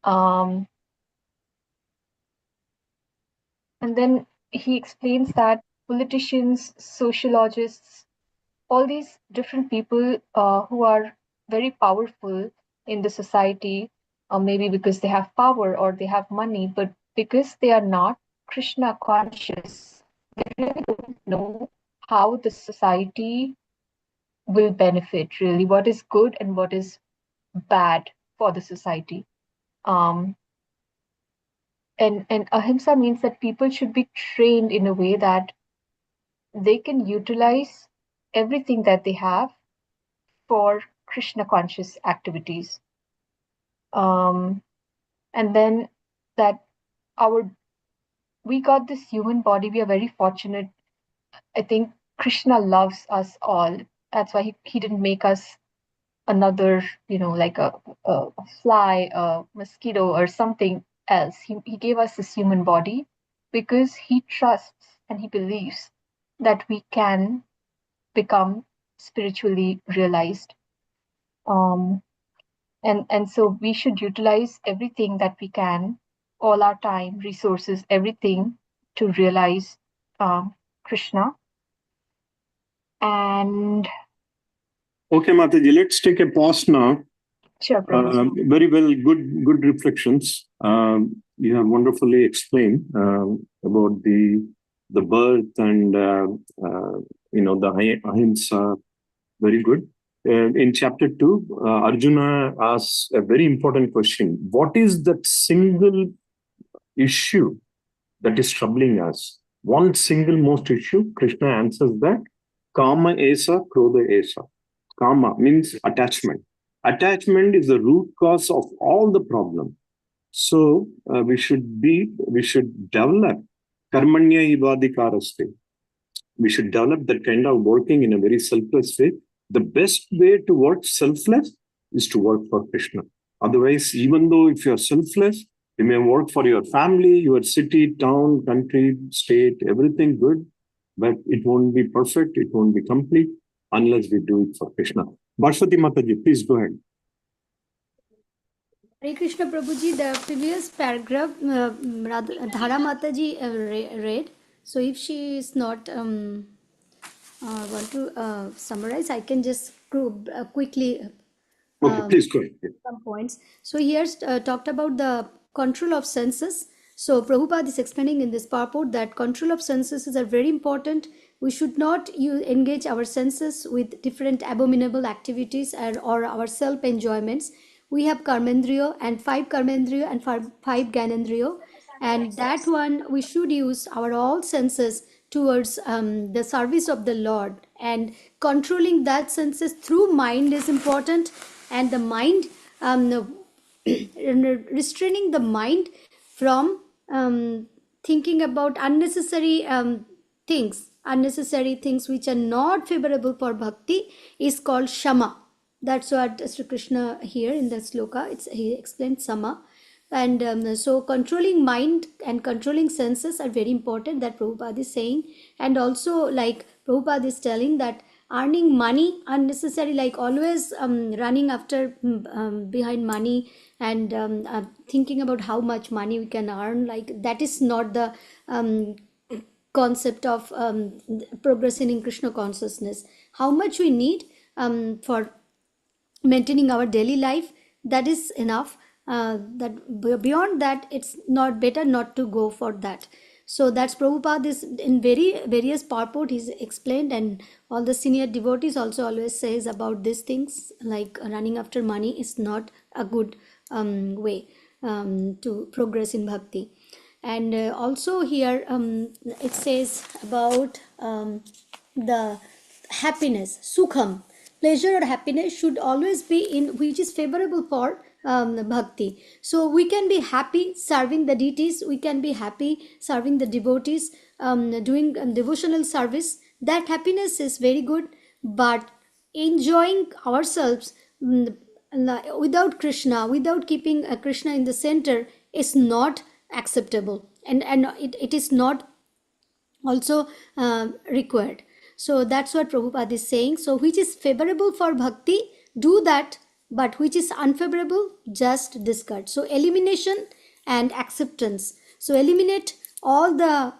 [SPEAKER 8] And then he explains that politicians, sociologists, all these different people who are very powerful in the society, maybe because they have power or they have money, but because they are not Krishna conscious, they really don't know how the society will benefit, really, what is good and what is bad for the society. And ahimsa means that people should be trained in a way that they can utilize everything that they have for Krishna conscious activities. And then that we got this human body, we are very fortunate. I think Krishna loves us all. That's why he didn't make us another, like a fly, a mosquito, or something else. He gave us this human body because he trusts and he believes that we can become spiritually realized. And so we should utilize everything that we can, all our time, resources, everything to realize Krishna. And
[SPEAKER 2] Okay, Mataji, let's take a pause now.
[SPEAKER 8] sure, Prabhuji.
[SPEAKER 2] Very well, good reflections. You have wonderfully explained about the birth and the ahimsa Very good. In chapter 2, Arjuna asks a very important question. What is that single issue that is troubling us? One single most issue, Krishna answers that Kama esa, Krodha esa. Kama means attachment. Attachment is the root cause of all the problem. So we should develop karmanya ivadikaraste. We should develop that kind of working in a very selfless way. The best way to work selfless is to work for Krishna. Otherwise, even though if you are selfless, you may work for your family, your city, town, country, state, everything good, but it won't be perfect, it won't be complete unless we do it for Krishna. Bhashwati Mataji, please go ahead.
[SPEAKER 5] Hare Krishna Prabhuji, the previous paragraph, Dhara Mataji read. So if she is not want to summarize, I can just quickly
[SPEAKER 2] Okay, please go ahead.
[SPEAKER 5] some points. So here's talked about the control of senses. So Prabhupada is explaining in this purport that control of senses is very important. We should not engage our senses with different abominable activities or our self enjoyments. We have karmendriyo and five gyanendriyo, and that one we should use our all senses towards the service of the Lord, and controlling that senses through mind is important. And the mind restraining the mind from thinking about unnecessary things which are not favorable for bhakti is called shama. That's what Sri Krishna here in the sloka, he explained sama. And so controlling mind and controlling senses are very important, that Prabhupada is saying. And also, like Prabhupada is telling, that earning money unnecessary, like always running after behind money, and thinking about how much money we can earn, like that is not the concept of progressing in Krishna consciousness. How much we need for maintaining our daily life, that is enough. That beyond that, it's not better not to go for that. So that's Prabhupada is in various purport he's explained, and all the senior devotees also always says about these things, like running after money is not a good way to progress in bhakti. And also here it says about the happiness, sukham, pleasure or happiness should always be in which is favorable for bhakti. So we can be happy serving the deities, we can be happy serving the devotees, doing devotional service. That happiness is very good, but enjoying ourselves without Krishna, without keeping Krishna in the center, is not acceptable, and it is not also required. So that's what Prabhupada is saying. So which is favorable for bhakti, do that, but which is unfavorable, just discard. So elimination and acceptance. So eliminate all the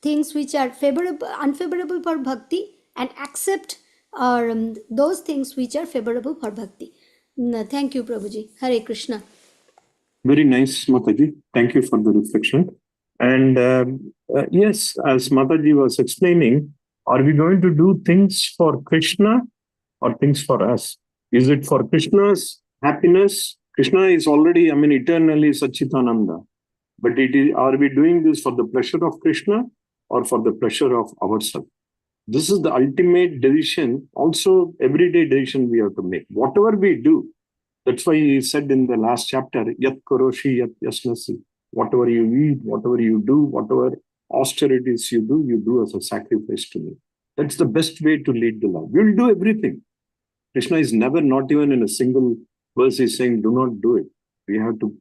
[SPEAKER 5] things which are favorable, unfavorable for bhakti, and accept those things which are favorable for bhakti. Thank you, Prabhuji. Hare Krishna.
[SPEAKER 2] Very nice, Mataji. Thank you for the reflection. And yes, as Mataji was explaining, are we going to do things for Krishna or things for us? Is it for Krishna's happiness? Krishna is already, eternally Satchitananda. But are we doing this for the pleasure of Krishna or for the pleasure of ourselves? This is the ultimate decision, also everyday decision we have to make. Whatever we do, that's why he said in the last chapter, Yat Karoshi, Yat Yasnasi. Whatever you eat, whatever you do, whatever austerities you do as a sacrifice to me. That's the best way to lead the life. We'll do everything. Krishna is never, not even in a single verse, is saying, do not do it. We have to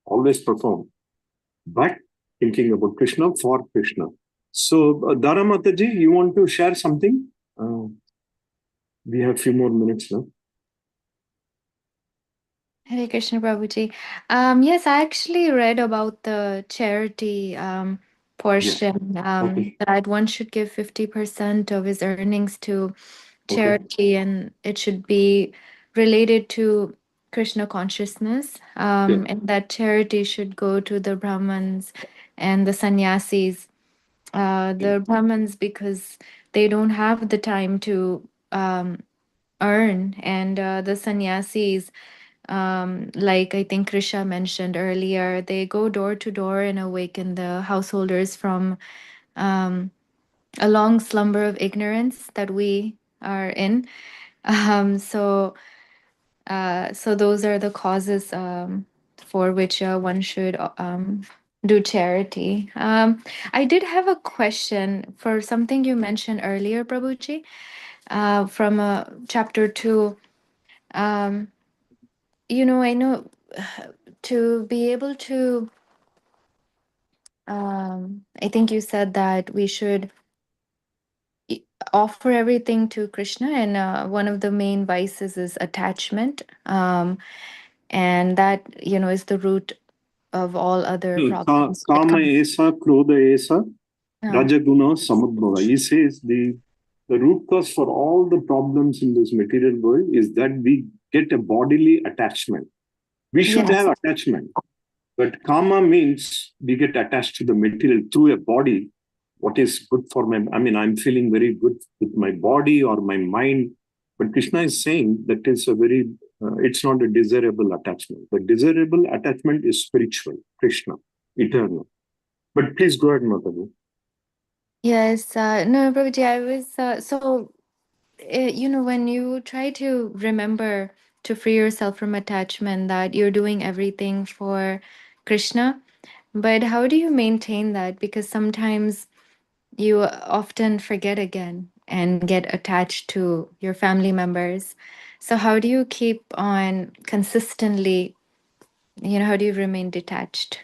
[SPEAKER 2] always perform. But thinking about Krishna for Krishna. So, Dara Mataji, you want to share something? We have a few more minutes now.
[SPEAKER 11] Hare Krishna Prabhuji. Yes, I actually read about the charity portion,
[SPEAKER 2] Okay.
[SPEAKER 11] that one should give 50% of his earnings to charity, and it should be related to Krishna consciousness, and that charity should go to the Brahmins and the sannyasis. The Brahmins, because they don't have the time to earn. And the sannyasis, like I think Krisha mentioned earlier, they go door to door and awaken the householders from um, a long slumber of ignorance that we are in. So those are the causes for which one should do charity. I did have a question for something you mentioned earlier, Prabhuji, from chapter 2. Um, I know to be able to, I think you said that we should offer everything to Krishna, and one of the main vices is attachment. And that, is the root of all other problems. It
[SPEAKER 2] Kama
[SPEAKER 11] comes.
[SPEAKER 2] esa, krodha esa,
[SPEAKER 11] Yeah.
[SPEAKER 2] rajaguna samudbhava. He says the root cause for all the problems in this material world is that we get a bodily attachment. We should
[SPEAKER 11] Yes.
[SPEAKER 2] have attachment, but karma means we get attached to the material through a body. What is good for my, I mean, I'm feeling very good with my body or my mind. But Krishna is saying that is a very, it's not a desirable attachment. The desirable attachment is spiritual, Krishna, eternal. But please go ahead, Mataji.
[SPEAKER 11] Yes. No, Prabhuji, I was when you try to remember to free yourself from attachment, that you're doing everything for Krishna, but how do you maintain that? Because sometimes you often forget again and get attached to your family members. So how do you keep on consistently, how do you remain detached?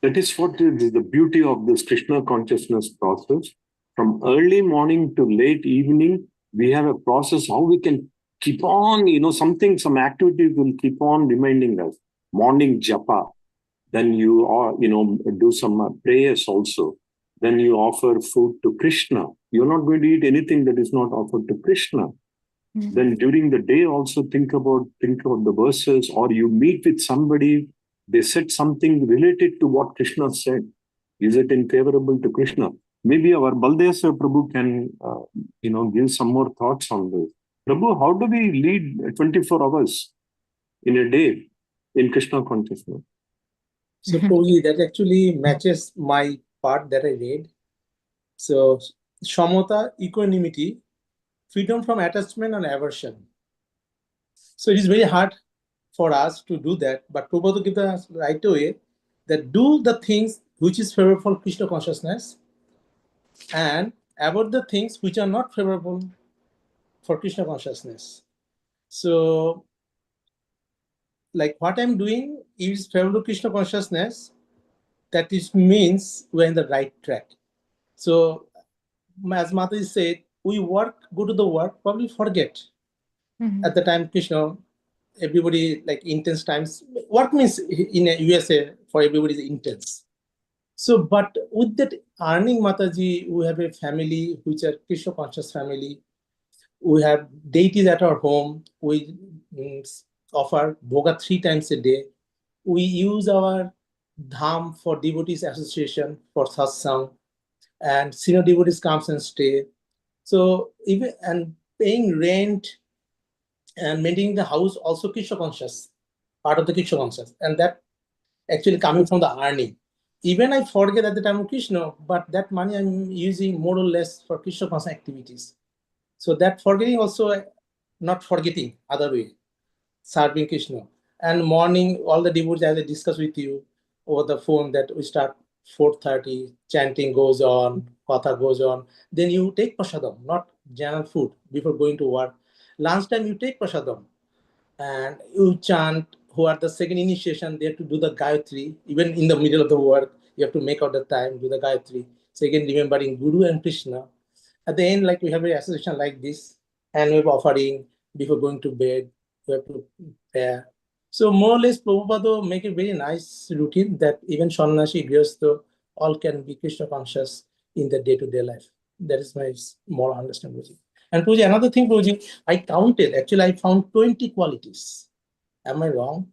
[SPEAKER 2] That is what is the beauty of this Krishna consciousness process. From early morning to late evening, we have a process how we can keep on, some activities will keep on reminding us. Morning japa, then you are, do some prayers also. Then you offer food to Krishna. You're not going to eat anything that is not offered to Krishna. Then during the day also think about the verses, or you meet with somebody, they said something related to what Krishna said. Is it in favorable to Krishna? Maybe our Baldesa Prabhu can give some more thoughts on this. Prabhu, how do we lead 24 hours in a day in Krishna consciousness?
[SPEAKER 4] So Prabhuji, that actually matches my part that I read. So Shamata, equanimity, freedom from attachment and aversion. So it is very hard for us to do that, but Prabhupada gives us right away that do the things which is favorable for Krishna consciousness and avoid the things which are not favorable for Krishna consciousness. So like what I'm doing is favorable to Krishna consciousness, that is means we're in the right track. So as Mataji said, we work, go to the work, probably forget. At the time Krishna, everybody like intense times. Work means in USA for everybody is intense. So, but with that earning, Mataji, we have a family which are Krishna conscious family. We have deities at our home. We offer bhoga 3 times a day. We use our dham for devotees association for satsang, and senior devotees comes and stay. So even and paying rent and maintaining the house also Krishna conscious, part of the Krishna conscious, and that actually coming from the earning. Even I forget at the time of Krishna, but that money I'm using more or less for Krishna conscious activities. So that forgetting also, not forgetting, other way, serving Krishna. And morning, all the devotees, as I discussed with you over the phone, that we start 4:30, chanting goes on, katha goes on. Then you take prasadam, not general food, before going to work. Lunchtime, you take prasadam and you chant. Who are the second initiation, they have to do the Gayatri. Even in the middle of the work, you have to make out the time, do the Gayatri. Second, remembering Guru and Krishna. At the end, like we have an association like this, and we have offering before going to bed. We have to pray. So more or less, Prabhupada make a very nice routine that even Sannyasi, Grihastha, all can be Krishna conscious in the day-to-day life. That is my more understanding. And Prabhuji, another thing, Prabhuji, I counted. Actually, I found 20 qualities. Am I wrong?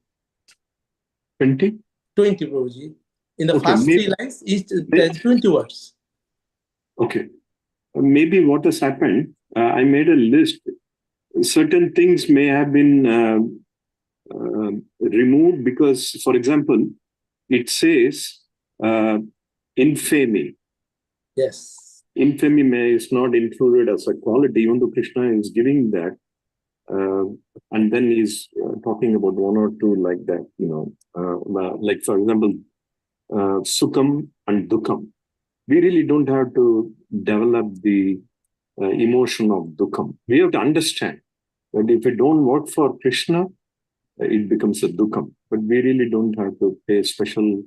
[SPEAKER 2] 20?
[SPEAKER 4] 20, Prabhuji. In the
[SPEAKER 2] Okay,
[SPEAKER 4] first
[SPEAKER 2] maybe,
[SPEAKER 4] 3 lines, there's 20 words.
[SPEAKER 2] okay. Maybe what has happened, I made a list certain things may have been removed because, for example, it says infamy.
[SPEAKER 4] Yes.
[SPEAKER 2] Infamy is not included as a quality, even though Krishna is giving that. And then he's talking about one or two like that, like, for example, Sukham and Dukham. We really don't have to develop the emotion of Dukham. We have to understand that if it don't work for Krishna, it becomes a Dukham. But we really don't have to pay special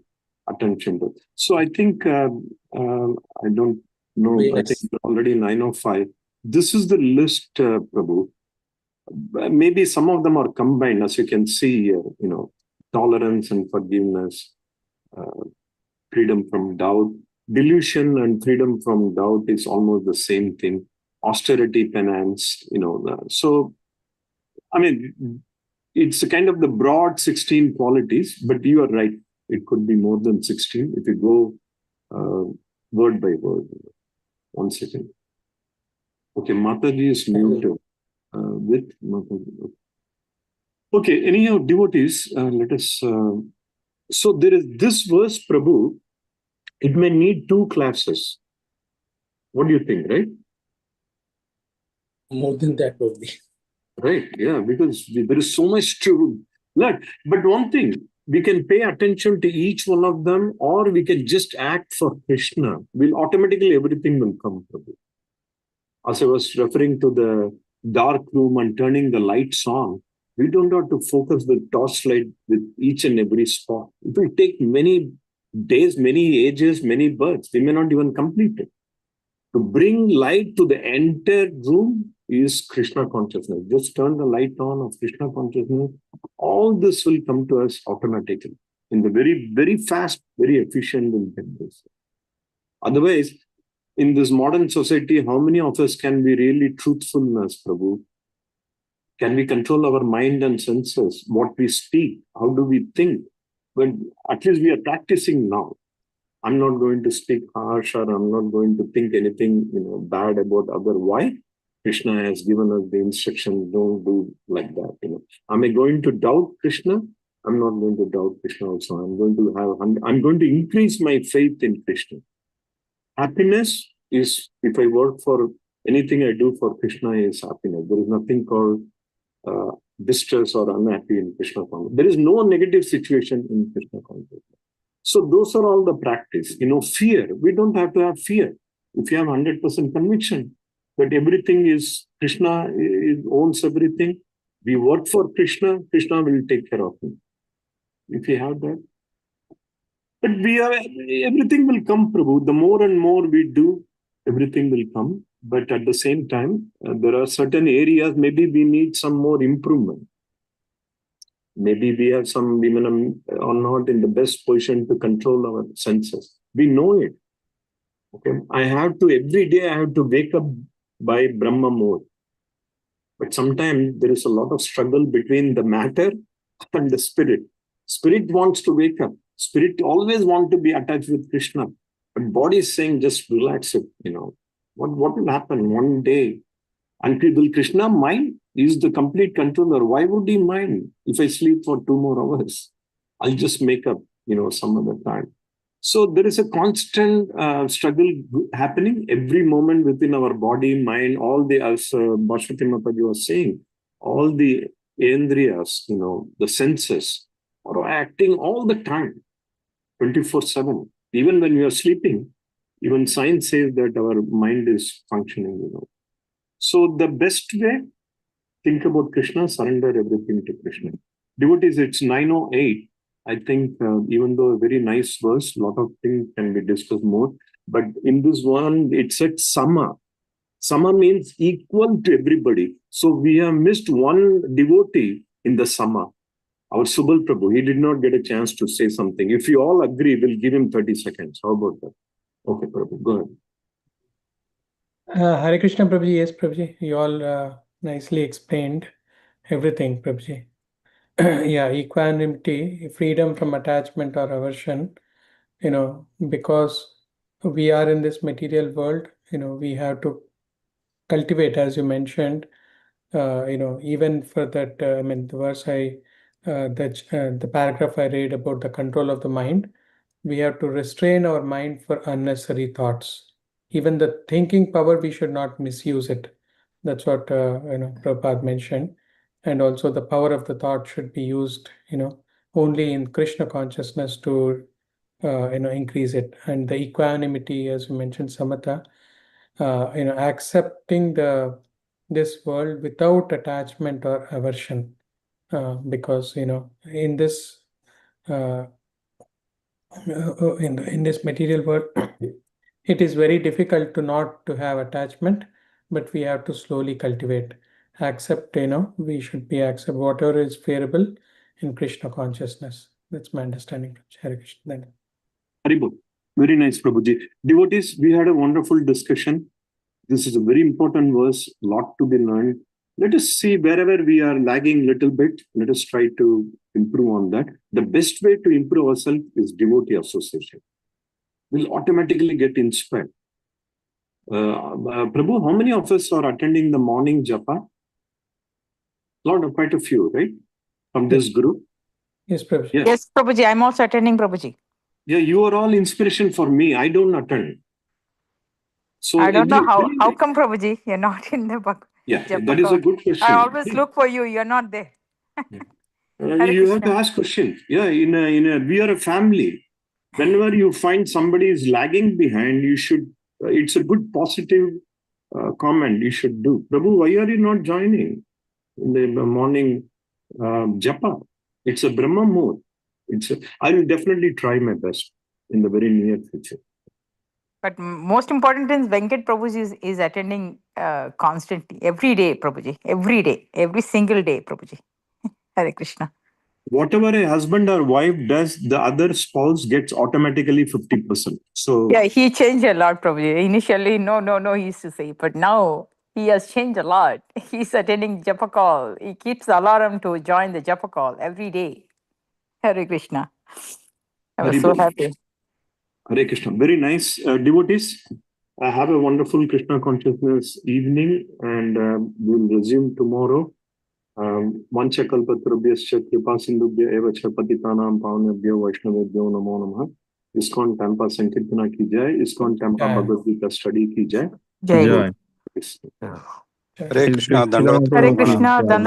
[SPEAKER 2] attention to it. So I think, I don't know, I think
[SPEAKER 4] Yes.
[SPEAKER 2] already 9:05. This is the list, Prabhu. Maybe some of them are combined, as you can see here, tolerance and forgiveness, freedom from doubt. Delusion and freedom from doubt is almost the same thing. Austerity, penance, so, I mean, it's a kind of the broad 16 qualities, but you are right. It could be more than 16 if you go word by word. 1 second. Okay, Mataji is muted. With Mataji. Okay, anyhow, devotees, let us. So there is this verse, Prabhu. It may need 2 classes. What do you think, right?
[SPEAKER 4] More than that, probably.
[SPEAKER 2] Right, yeah, because there is so much to learn. But one thing, we can pay attention to each one of them, or we can just act for Krishna. Will automatically everything will come, Prabhu. As I was referring to the dark room and turning the lights on, we don't have to focus the torchlight with each and every spot. It will take many days, many ages, many births. We may not even complete it. To bring light to the entire room is Krishna consciousness. Just turn the light on of Krishna consciousness. All this will come to us automatically in the very, very fast, very efficient will get this. Otherwise, in this modern society, how many of us can be really truthfulness, Prabhu? Can we control our mind and senses? What we speak? How do we think? But at least we are practicing now. I'm not going to speak harsh, or I'm not going to think anything, bad about other. Why? Krishna has given us the instruction, don't do like that. Am I going to doubt Krishna? I'm not going to doubt Krishna also. I'm going to increase my faith in Krishna. Happiness is, if I work for anything I do for Krishna, is happiness. There is nothing called distress or unhappy in Krishna consciousness. There is no negative situation in Krishna consciousness. So those are all the practice. Fear. We don't have to have fear. If you have 100% conviction that everything is Krishna, owns everything, we work for Krishna, Krishna will take care of me. If you have that. But everything will come, Prabhu. The more and more we do, everything will come. But at the same time, there are certain areas, maybe we need some more improvement. Maybe we have some women are not in the best position to control our senses. We know it. Okay, every day I have to wake up by Brahma mode. But sometimes there is a lot of struggle between the matter and the spirit. Spirit wants to wake up. Spirit always wants to be attached with Krishna. But body is saying, just relax it, What will happen one day? And will Krishna mind? He is the complete controller. Why would he mind if I sleep for 2 more hours? I'll just make up, some other time. So there is a constant struggle happening every moment within our body, mind, all the, as Bhashwati Mataji was saying, all the indriyas, the senses are acting all the time, 24/7. Even when we are sleeping, even science says that our mind is functioning, So the best way, think about Krishna, surrender everything to Krishna. Devotees, it's 9:08. I think even though a very nice verse, a lot of things can be discussed more. But in this one, it said sama. Sama means equal to everybody. So we have missed one devotee in the sama. Our Subal Prabhu, he did not get a chance to say something. If you all agree, we'll give him 30 seconds. How about that? Okay, Prabhu, go ahead.
[SPEAKER 12] Hare Krishna, Prabhuji. Yes, Prabhuji. You all nicely explained everything, Prabhuji. Yeah, equanimity, freedom from attachment or aversion, because we are in this material world, we have to cultivate, as you mentioned, even for that, I mean, the verse the paragraph I read about the control of the mind, we have to restrain our mind for unnecessary thoughts. Even the thinking power, we should not misuse it. That's what Prabhupada mentioned. And also the power of the thought should be used, only in Krishna consciousness to, increase it. And the equanimity, as you mentioned, Samatha, accepting this world without attachment or aversion, because in this in this material world, it is very difficult to not to have attachment, but we have to slowly cultivate. Accept, we should be accept whatever is favorable in Krishna consciousness. That's my understanding. Hare Krishna.
[SPEAKER 2] Haribol. Very nice, Prabhuji. Devotees, we had a wonderful discussion. This is a very important verse, lot to be learned. Let us see wherever we are lagging a little bit. Let us try to improve on that. The best way to improve ourselves is devotee association. We'll automatically get inspired. Prabhu, how many of us are attending the morning japa? Quite a few, right? From this group?
[SPEAKER 12] Yes, Prabhuji.
[SPEAKER 3] Yes, Prabhuji. I'm also attending, Prabhuji.
[SPEAKER 2] Yeah, you are all inspiration for me. I don't attend. So
[SPEAKER 3] I don't know how come, Prabhuji, you're not in the book.
[SPEAKER 2] Yeah, that is a good question.
[SPEAKER 3] I always look for you. You're not there.
[SPEAKER 2] You have to ask questions. Yeah, we are a family. Whenever you find somebody is lagging behind, you should. It's a good positive comment you should do. Prabhu, why are you not joining in the morning japa? It's a Brahma Muhurt. I will definitely try my best in the very near future.
[SPEAKER 3] But most important is Venkat Prabhuji is attending constantly, every day, Prabhuji. Every day, every single day, Prabhuji. Hare Krishna.
[SPEAKER 2] Whatever a husband or wife does, the other spouse gets automatically 50%. So
[SPEAKER 3] yeah, he changed a lot, Prabhuji. Initially, no, he used to say, but now he has changed a lot. He's attending japa call. He keeps the alarm to join the japa call every day. Hare Krishna. I was so happy.
[SPEAKER 2] Hare Krishna. Very nice. Devotees, I have a wonderful Krishna consciousness evening, and we'll resume tomorrow. Vancha kalpatarubhyascha kripa sindhubhya eva cha patitanam pavanebhyo vaishnavebhyo namo namah. ISKCON Tampa Sankirtana ki jai. ISKCON Tampa Bhagavad Gita study ki jai.
[SPEAKER 3] Jai.
[SPEAKER 10] Hare Krishna, Dandavat
[SPEAKER 3] Hare Krishna.